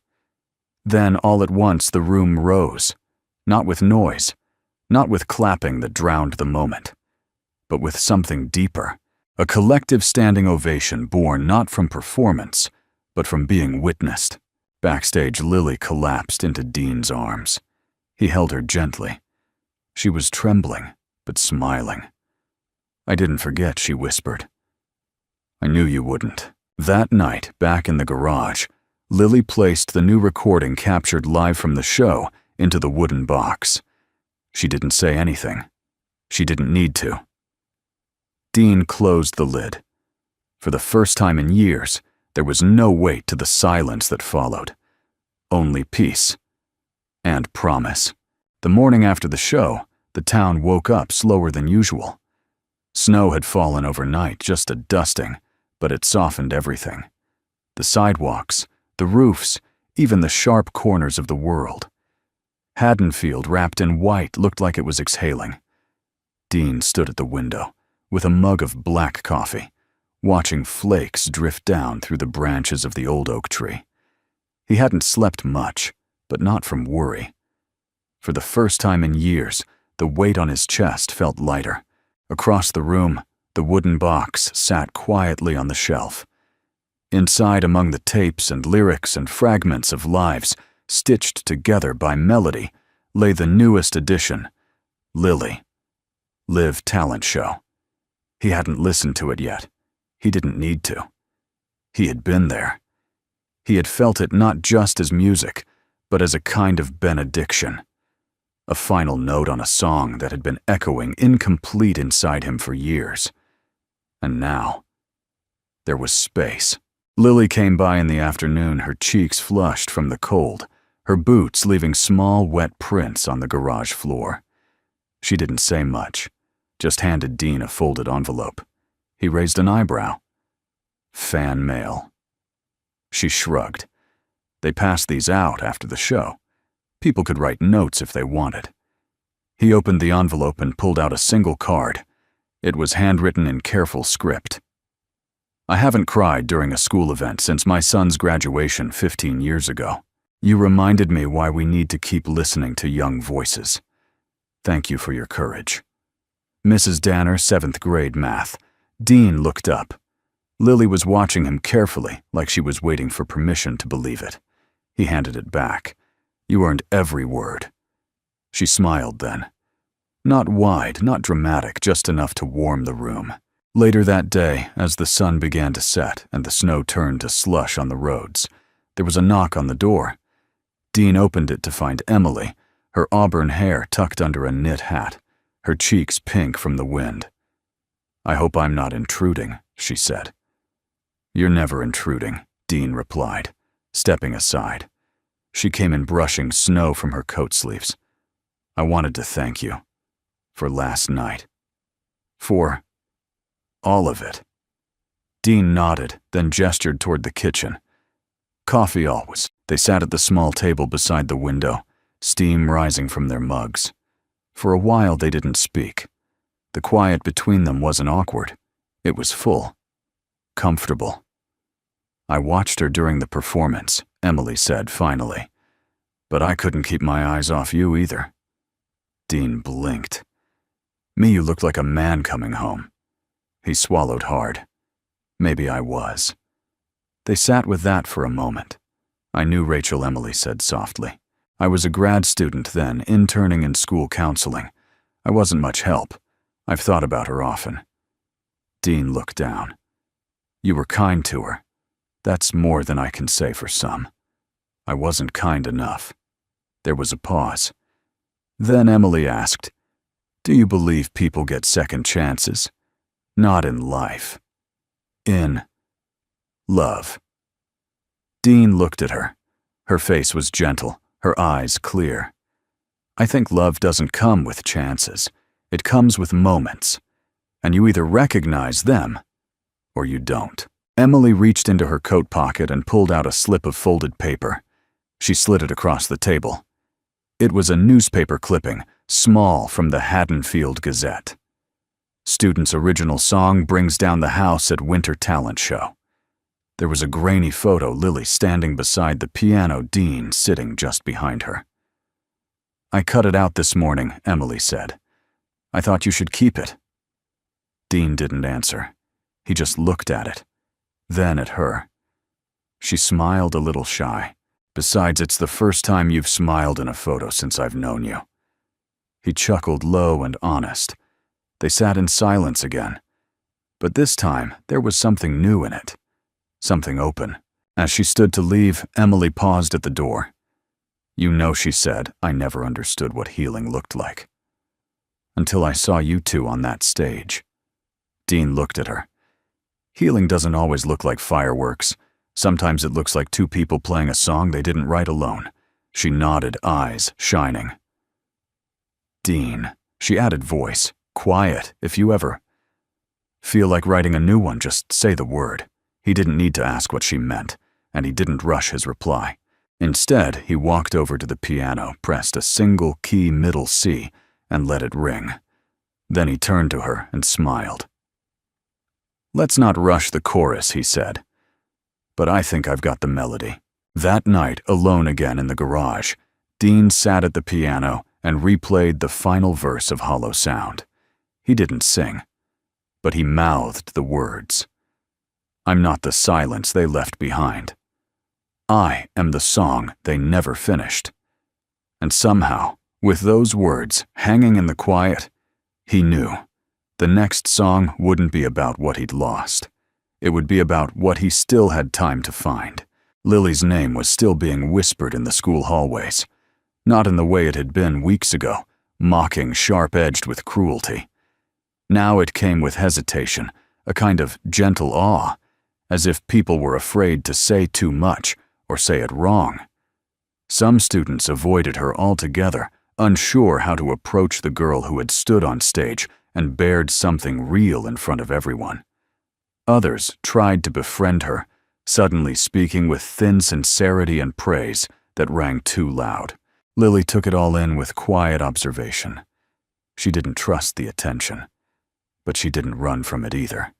Then, all at once, the room rose, not with noise, not with clapping that drowned the moment, but with something deeper, a collective standing ovation born not from performance, but from being witnessed. Backstage, Lily collapsed into Dean's arms. He held her gently. She was trembling, but smiling. "I didn't forget," she whispered. "I knew you wouldn't." That night, back in the garage, Lily placed the new recording captured live from the show into the wooden box. She didn't say anything. She didn't need to. Dean closed the lid. For the first time in years, there was no weight to the silence that followed. Only peace. And promise. The morning after the show, the town woke up slower than usual. Snow had fallen overnight, just a dusting, but it softened everything. The sidewalks, the roofs, even the sharp corners of the world. Haddonfield, wrapped in white, looked like it was exhaling. Dean stood at the window, with a mug of black coffee, watching flakes drift down through the branches of the old oak tree. He hadn't slept much, but not from worry. For the first time in years, the weight on his chest felt lighter. Across the room, the wooden box sat quietly on the shelf. Inside, among the tapes and lyrics and fragments of lives stitched together by melody, lay the newest edition, Lily, Live Talent Show. He hadn't listened to it yet. He didn't need to. He had been there. He had felt it not just as music, but as a kind of benediction. A final note on a song that had been echoing incomplete inside him for years. And now, there was space. Lily came by in the afternoon, her cheeks flushed from the cold, her boots leaving small, wet prints on the garage floor. She didn't say much, just handed Dean a folded envelope. He raised an eyebrow. "Fan mail." She shrugged. They passed these out after the show. People could write notes if they wanted. He opened the envelope and pulled out a single card. It was handwritten in careful script. "I haven't cried during a school event since my son's graduation 15 years ago. You reminded me why we need to keep listening to young voices. Thank you for your courage. Mrs. Danner, 7th grade math." Dean looked up. Lily was watching him carefully, like she was waiting for permission to believe it. He handed it back. "You earned every word." She smiled then. Not wide, not dramatic, just enough to warm the room. Later that day, as the sun began to set and the snow turned to slush on the roads, there was a knock on the door. Dean opened it to find Emily, her auburn hair tucked under a knit hat, her cheeks pink from the wind. "I hope I'm not intruding," she said. "You're never intruding," Dean replied, stepping aside. She came in brushing snow from her coat sleeves. "I wanted to thank you. For last night. For all of it." Dean nodded, then gestured toward the kitchen. Coffee always. They sat at the small table beside the window, steam rising from their mugs. For a while they didn't speak. The quiet between them wasn't awkward. It was full. Comfortable. "I watched her during the performance," Emily said finally. "But I couldn't keep my eyes off you either." Dean blinked. "Me, you looked like a man coming home." He swallowed hard. "Maybe I was." They sat with that for a moment. "I knew Rachel," Emily said softly. "I was a grad student then, interning in school counseling. I wasn't much help. I've thought about her often." Dean looked down. "You were kind to her. That's more than I can say for some. I wasn't kind enough." There was a pause. Then Emily asked, "Do you believe people get second chances? Not in life. In love." Dean looked at her. Her face was gentle, her eyes clear. "I think love doesn't come with chances. It comes with moments. And you either recognize them, or you don't." Emily reached into her coat pocket and pulled out a slip of folded paper. She slid it across the table. It was a newspaper clipping, small, from the Haddonfield Gazette. "Student's original song brings down the house at Winter Talent Show." There was a grainy photo Lily standing beside the piano, Dean sitting just behind her. "I cut it out this morning," Emily said. "I thought you should keep it." Dean didn't answer. He just looked at it, then at her. She smiled a little shy. "Besides, it's the first time you've smiled in a photo since I've known you." He chuckled low and honest. They sat in silence again. But this time, there was something new in it. Something open. As she stood to leave, Emily paused at the door. "You know," she said, "I never understood what healing looked like. Until I saw you two on that stage." Dean looked at her. "Healing doesn't always look like fireworks. Sometimes it looks like two people playing a song they didn't write alone." She nodded, eyes shining. "Dean," she added, voice quiet, "if you ever feel like writing a new one, just say the word." He didn't need to ask what she meant, and he didn't rush his reply. Instead, he walked over to the piano, pressed a single key middle C, and let it ring. Then he turned to her and smiled. "Let's not rush the chorus," he said. "But I think I've got the melody." That night, alone again in the garage, Dean sat at the piano and replayed the final verse of Hollow Sound. He didn't sing, but he mouthed the words. "I'm not the silence they left behind. I am the song they never finished." And somehow, with those words hanging in the quiet, he knew the next song wouldn't be about what he'd lost. It would be about what he still had time to find. Lily's name was still being whispered in the school hallways, not in the way it had been weeks ago, mocking, sharp-edged with cruelty. Now it came with hesitation, a kind of gentle awe, as if people were afraid to say too much or say it wrong. Some students avoided her altogether, unsure how to approach the girl who had stood on stage and bared something real in front of everyone. Others tried to befriend her, suddenly speaking with thin sincerity and praise that rang too loud. Lily took it all in with quiet observation. She didn't trust the attention, but she didn't run from it either.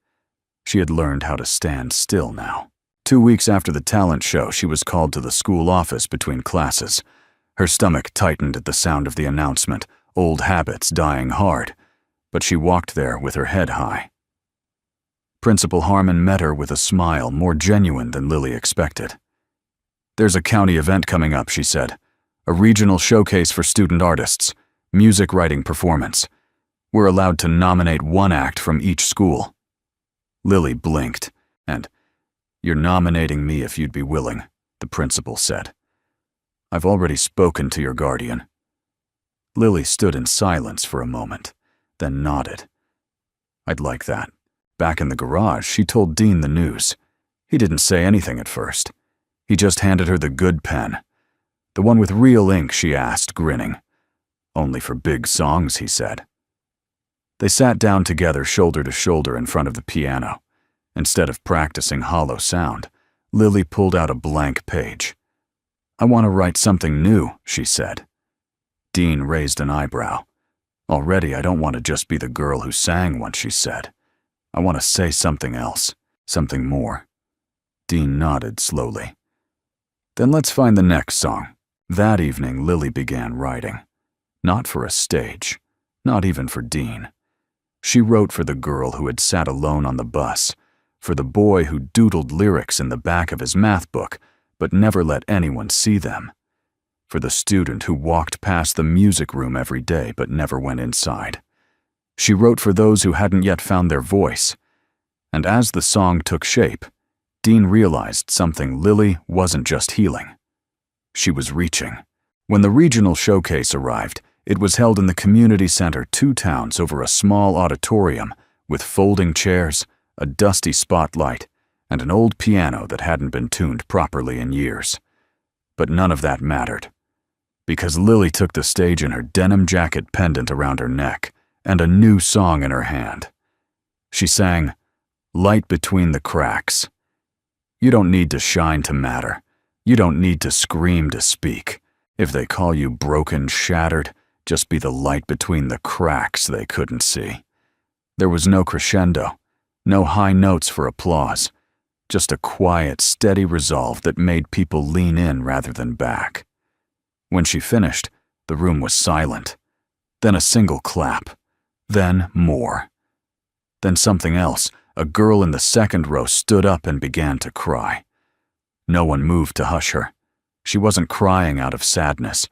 She had learned how to stand still now. 2 weeks after the talent show, she was called to the school office between classes. Her stomach tightened at the sound of the announcement, old habits dying hard, but she walked there with her head high. Principal Harmon met her with a smile more genuine than Lily expected. "There's a county event coming up," she said. "A regional showcase for student artists, music writing performance. We're allowed to nominate one act from each school." Lily blinked, and, "You're nominating me if you'd be willing," the principal said. "I've already spoken to your guardian." Lily stood in silence for a moment, then nodded. "I'd like that." Back in the garage, she told Dean the news. He didn't say anything at first. He just handed her the good pen. "The one with real ink?" she asked, grinning. "Only for big songs," he said. They sat down together, shoulder to shoulder in front of the piano. Instead of practicing Hollow Sound, Lily pulled out a blank page. "I want to write something new," she said. Dean raised an eyebrow. "Already, I don't want to just be the girl who sang once," she said. "I want to say something else, something more." Dean nodded slowly. "Then let's find the next song." That evening, Lily began writing. Not for a stage, not even for Dean. She wrote for the girl who had sat alone on the bus, for the boy who doodled lyrics in the back of his math book but never let anyone see them, for the student who walked past the music room every day but never went inside. She wrote for those who hadn't yet found their voice. And as the song took shape, Dean realized something: Lily wasn't just healing. She was reaching. When the regional showcase arrived, it was held in the community center 2 towns over a small auditorium with folding chairs, a dusty spotlight, and an old piano that hadn't been tuned properly in years. But none of that mattered, because Lily took the stage in her denim jacket pendant around her neck and a new song in her hand. She sang, "Light Between the Cracks." You don't need to shine to matter. You don't need to scream to speak. If they call you broken, shattered, just be the light between the cracks they couldn't see. There was no crescendo, no high notes for applause, just a quiet, steady resolve that made people lean in rather than back. When she finished, the room was silent. Then a single clap. Then more. Then something else. A girl in the second row stood up and began to cry. No one moved to hush her. She wasn't crying out of sadness.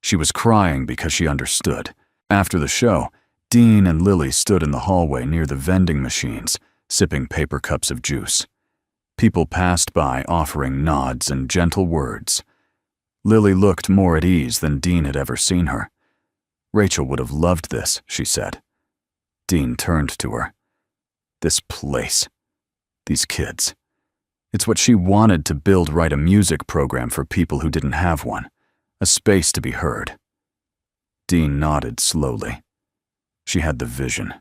She was crying because she understood. After the show, Dean and Lily stood in the hallway near the vending machines, sipping paper cups of juice. People passed by offering nods and gentle words. Lily looked more at ease than Dean had ever seen her. Rachel would have loved this, she said. Dean turned to her. This place. These kids. It's what she wanted to build, write a music program for people who didn't have one. A space to be heard. Dean nodded slowly. She had the vision.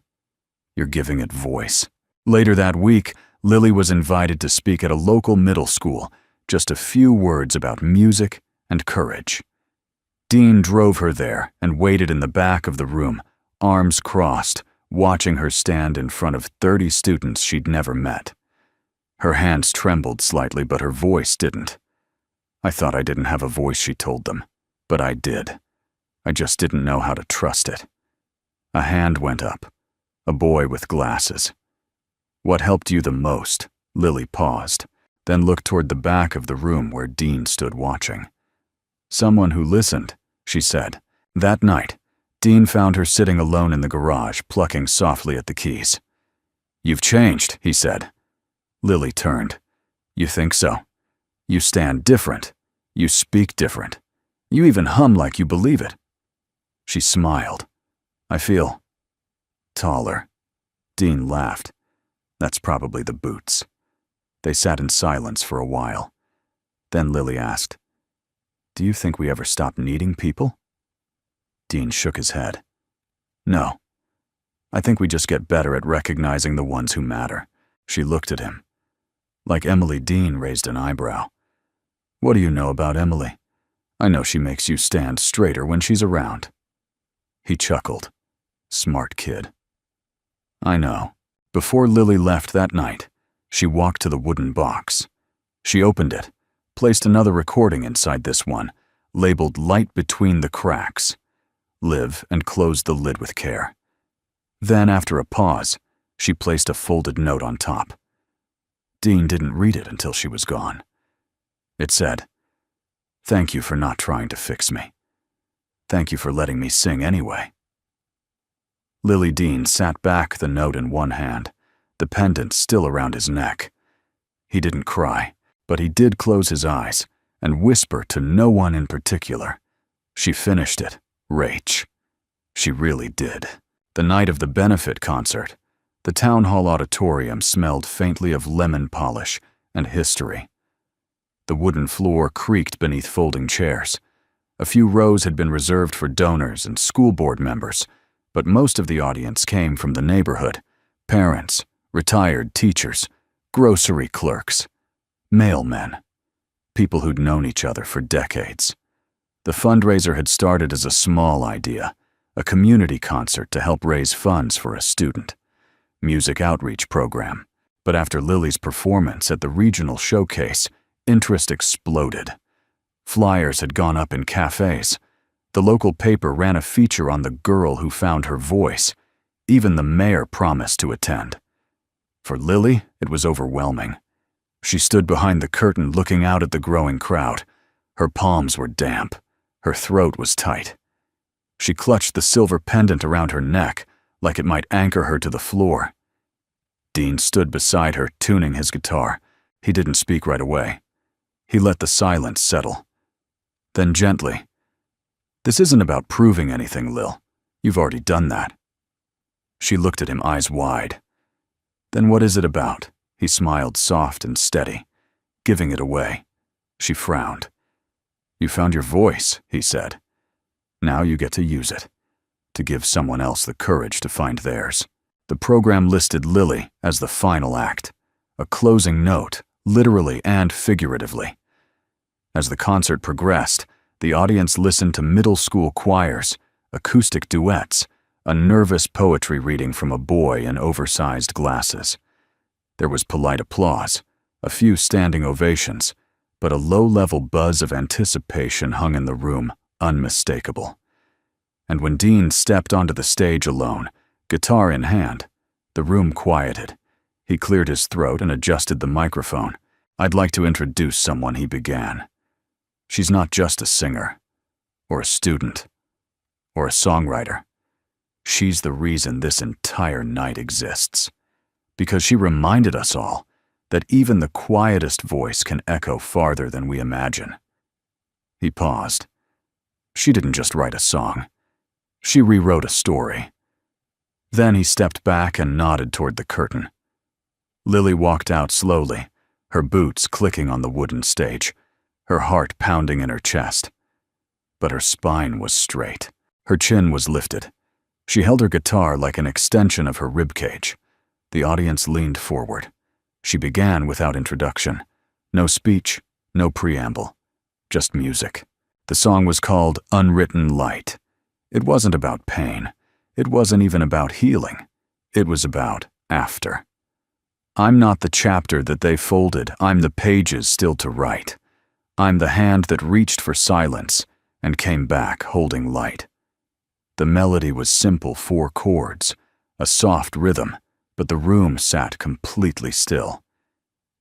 You're giving it voice. Later that week, Lily was invited to speak at a local middle school, just a few words about music and courage. Dean drove her there and waited in the back of the room, arms crossed, watching her stand in front of 30 students she'd never met. Her hands trembled slightly, but her voice didn't. I thought I didn't have a voice, she told them, but I did. I just didn't know how to trust it. A hand went up, a boy with glasses. What helped you the most? Lily paused, then looked toward the back of the room where Dean stood watching. Someone who listened, she said. That night, Dean found her sitting alone in the garage, plucking softly at the keys. You've changed, he said. Lily turned. You think so? You stand different. You speak different. You even hum like you believe it. She smiled. I feel taller. Dean laughed. That's probably the boots. They sat in silence for a while. Then Lily asked, Do you think we ever stop needing people? Dean shook his head. No. I think we just get better at recognizing the ones who matter. She looked at him. Like Emily. Dean raised an eyebrow. What do you know about Emily? I know she makes you stand straighter when she's around. He chuckled. Smart kid. I know. Before Lily left that night, she walked to the wooden box. She opened it, placed another recording inside this one, labeled Light Between the Cracks. Live, and closed the lid with care. Then, after a pause, she placed a folded note on top. Dean didn't read it until she was gone. It said, Thank you for not trying to fix me. Thank you for letting me sing anyway. Lily. Dean sat back, the note in one hand, the pendant still around his neck. He didn't cry, but he did close his eyes and whisper to no one in particular. She finished it, Rach. She really did. The night of the benefit concert, the town hall auditorium smelled faintly of lemon polish and history. The wooden floor creaked beneath folding chairs. A few rows had been reserved for donors and school board members, but most of the audience came from the neighborhood. Parents, retired teachers, grocery clerks, mailmen, people who'd known each other for decades. The fundraiser had started as a small idea, a community concert to help raise funds for a student, music outreach program. But after Lily's performance at the regional showcase, interest exploded. Flyers had gone up in cafes. The local paper ran a feature on the girl who found her voice. Even the mayor promised to attend. For Lily, it was overwhelming. She stood behind the curtain looking out at the growing crowd. Her palms were damp. Her throat was tight. She clutched the silver pendant around her neck, like it might anchor her to the floor. Dean stood beside her, tuning his guitar. He didn't speak right away. He let the silence settle. Then gently, This isn't about proving anything, Lil. You've already done that. She looked at him, eyes wide. Then what is it about? He smiled, soft and steady, giving it away. She frowned. You found your voice, he said. Now you get to use it, to give someone else the courage to find theirs. The program listed Lily as the final act, a closing note, literally and figuratively. As the concert progressed, the audience listened to middle school choirs, acoustic duets, a nervous poetry reading from a boy in oversized glasses. There was polite applause, a few standing ovations, but a low-level buzz of anticipation hung in the room, unmistakable. And when Dean stepped onto the stage alone, guitar in hand, the room quieted. He cleared his throat and adjusted the microphone. "I'd like to introduce someone," he began. "She's not just a singer, or a student, or a songwriter. She's the reason this entire night exists. Because she reminded us all that even the quietest voice can echo farther than we imagine." He paused. She didn't just write a song. She rewrote a story. Then he stepped back and nodded toward the curtain. Lily walked out slowly, her boots clicking on the wooden stage, her heart pounding in her chest. But her spine was straight. Her chin was lifted. She held her guitar like an extension of her ribcage. The audience leaned forward. She began without introduction. No speech, no preamble, just music. The song was called Unwritten Light. It wasn't about pain. It wasn't even about healing. It was about after. I'm not the chapter that they folded. I'm the pages still to write. I'm the hand that reached for silence and came back holding light. The melody was simple 4 chords, a soft rhythm, but the room sat completely still.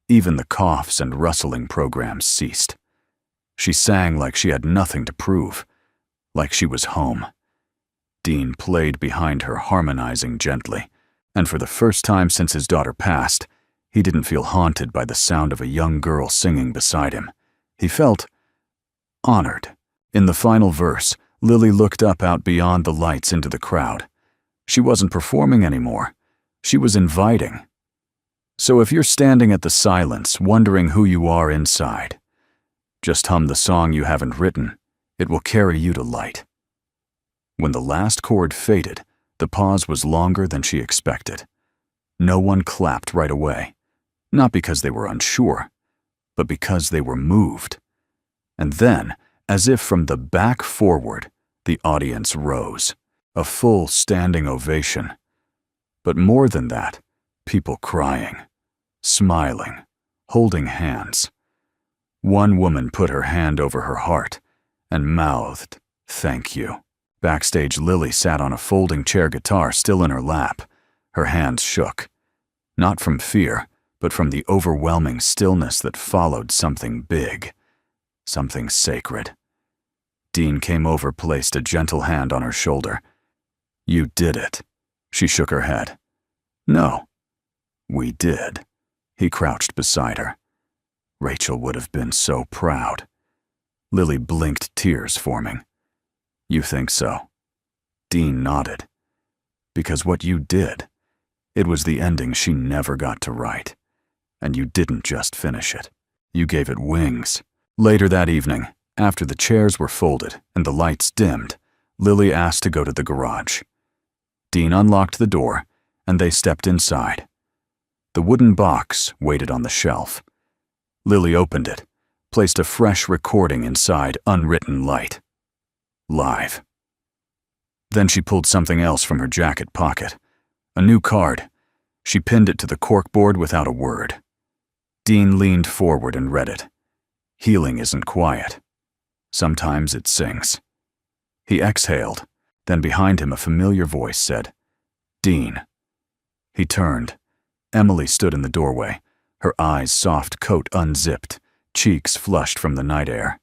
Even the coughs and rustling programs ceased. She sang like she had nothing to prove, like she was home. Dean played behind her, harmonizing gently, and for the first time since his daughter passed, he didn't feel haunted by the sound of a young girl singing beside him. He felt honored. In the final verse, Lily looked up out beyond the lights into the crowd. She wasn't performing anymore. She was inviting. So if you're standing at the silence, wondering who you are inside, just hum the song you haven't written. It will carry you to light. When the last chord faded, the pause was longer than she expected. No one clapped right away, not because they were unsure, but because they were moved. And then, as if from the back forward, the audience rose, a full standing ovation. But more than that, people crying, smiling, holding hands. One woman put her hand over her heart and mouthed, "Thank you." Backstage, Lily sat on a folding chair, guitar still in her lap. Her hands shook, not from fear, but from the overwhelming stillness that followed something big, something sacred. Dean came over, placed a gentle hand on her shoulder. "You did it." She shook her head. "No, we did." He crouched beside her. Rachel would have been so proud. Lily blinked, tears forming. "You think so?" Dean nodded. "Because what you did, it was the ending she never got to write. And you didn't just finish it. You gave it wings." Later that evening, after the chairs were folded and the lights dimmed, Lily asked to go to the garage. Dean unlocked the door, and they stepped inside. The wooden box waited on the shelf. Lily opened it, placed a fresh recording inside, Unwritten Light. Live. Then she pulled something else from her jacket pocket. A new card. She pinned it to the corkboard without a word. Dean leaned forward and read it. "Healing isn't quiet. Sometimes it sings." He exhaled, then behind him a familiar voice said, "Dean." He turned. Emily stood in the doorway, her eyes soft, coat unzipped, cheeks flushed from the night air.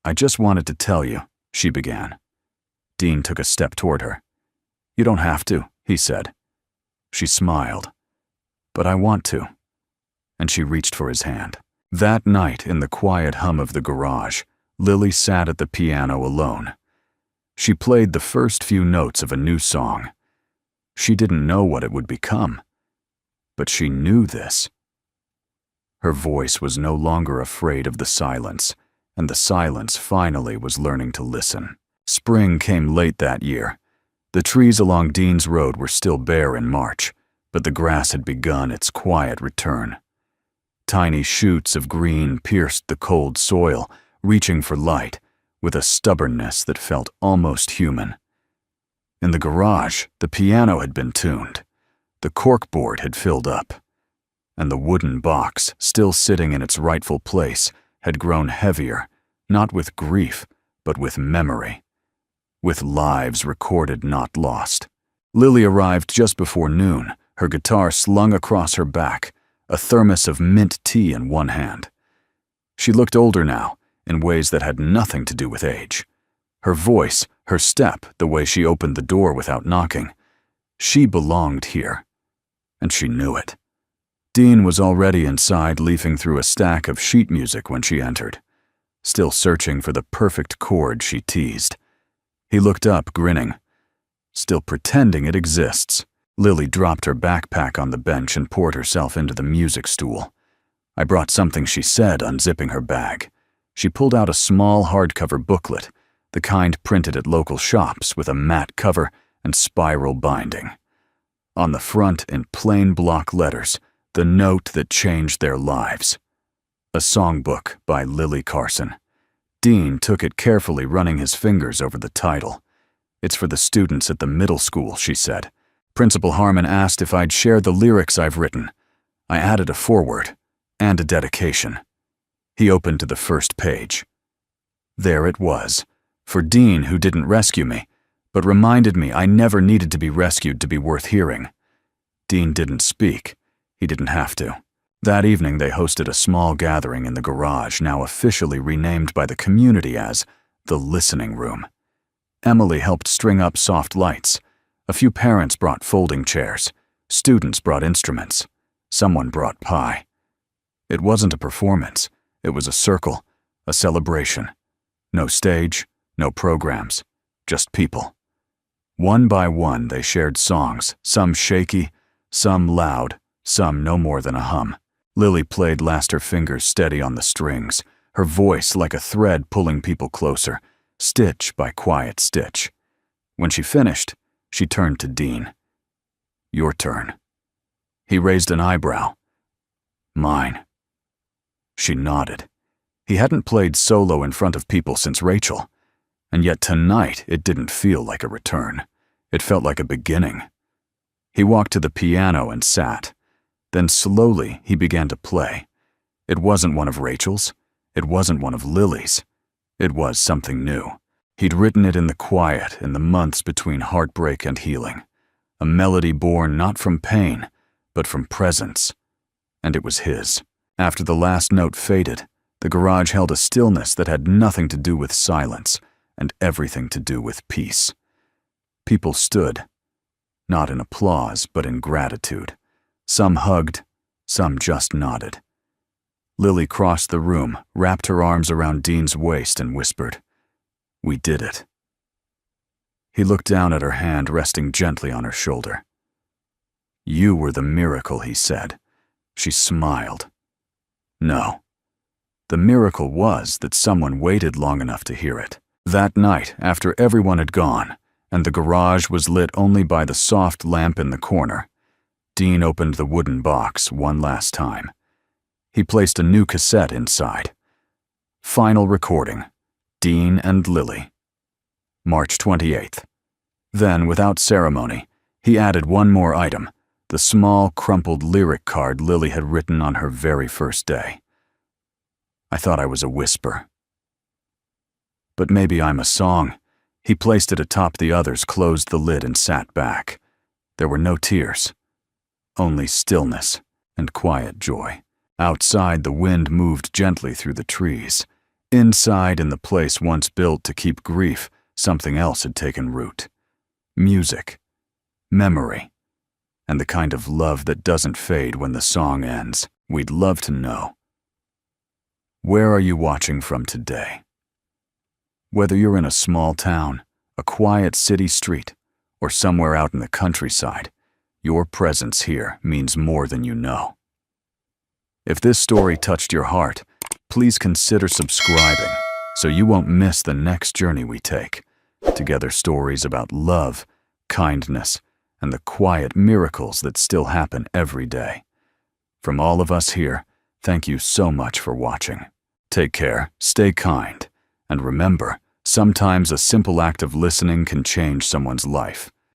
"I just wanted to tell you," she began. Dean took a step toward her. "You don't have to," he said. She smiled. "But I want to." And she reached for his hand. That night, in the quiet hum of the garage, Lily sat at the piano alone. She played the first few notes of a new song. She didn't know what it would become, but she knew this. Her voice was no longer afraid of the silence, and the silence finally was learning to listen. Spring came late that year. The trees along Dean's Road were still bare in March, but the grass had begun its quiet return. Tiny shoots of green pierced the cold soil, reaching for light, with a stubbornness that felt almost human. In the garage, the piano had been tuned. The corkboard had filled up. and the wooden box, still sitting in its rightful place, had grown heavier, not with grief, but with memory, with lives recorded not lost. Lily arrived just before noon, her guitar slung across her back, a thermos of mint tea in one hand. She looked older now, in ways that had nothing to do with age. Her voice, her step, the way she opened the door without knocking. She belonged here, and she knew it. Dean was already inside, leafing through a stack of sheet music when she entered, still searching for the perfect chord she teased. He looked up, grinning. Still pretending it exists. Lily dropped her backpack on the bench and poured herself into the music stool. I brought something, she said, unzipping her bag. She pulled out a small hardcover booklet, the kind printed at local shops with a matte cover and spiral binding. On the front, in plain block letters, the note that changed their lives. A songbook by Lily Carson. Dean took it carefully, running his fingers over the title. It's for the students at the middle school, she said. Principal Harmon asked if I'd share the lyrics I've written. I added a foreword and a dedication. He opened to the first page. There it was, for Dean, who didn't rescue me, but reminded me I never needed to be rescued to be worth hearing. Dean didn't speak. He didn't have to. That evening they hosted a small gathering in the garage, now officially renamed by the community as the Listening Room. Emily helped string up soft lights. A few parents brought folding chairs. Students brought instruments. Someone brought pie. It wasn't a performance. It was a circle, a celebration. No stage, no programs, just people. One by one they shared songs, some shaky, some loud, some no more than a hum. Lily played, last her fingers steady on the strings, her voice like a thread pulling people closer, stitch by quiet stitch. When she finished, she turned to Dean. Your turn. He raised an eyebrow. Mine. She nodded. He hadn't played solo in front of people since Rachel, and yet tonight it didn't feel like a return. It felt like a beginning. He walked to the piano and sat. Then slowly he began to play. It wasn't one of Rachel's. It wasn't one of Lily's. It was something new. He'd written it in the quiet, in the months between heartbreak and healing. A melody born not from pain, but from presence. And it was his. After the last note faded, the garage held a stillness that had nothing to do with silence and everything to do with peace. People stood, not in applause, but in gratitude. Some hugged, some just nodded. Lily crossed the room, wrapped her arms around Dean's waist and whispered, "We did it." He looked down at her hand resting gently on her shoulder. "You were the miracle," he said. She smiled. No. The miracle was that someone waited long enough to hear it. That night, after everyone had gone, and the garage was lit only by the soft lamp in the corner, Dean opened the wooden box one last time. He placed a new cassette inside. Final recording, Dean and Lily. March 28th. Then, without ceremony, he added one more item, the small, crumpled lyric card Lily had written on her very first day. I thought I was a whisper. But maybe I'm a song. He placed it atop the others, closed the lid, and sat back. There were no tears. Only stillness and quiet joy. Outside, the wind moved gently through the trees. Inside, in the place once built to keep grief, something else had taken root. Music, memory, and the kind of love that doesn't fade when the song ends. We'd love to know. Where are you watching from today? Whether you're in a small town, a quiet city street, or somewhere out in the countryside, your presence here means more than you know. If this story touched your heart, please consider subscribing so you won't miss the next journey we take. Together, stories about love, kindness, and the quiet miracles that still happen every day. From all of us here, thank you so much for watching. Take care, stay kind, and remember, sometimes a simple act of listening can change someone's life.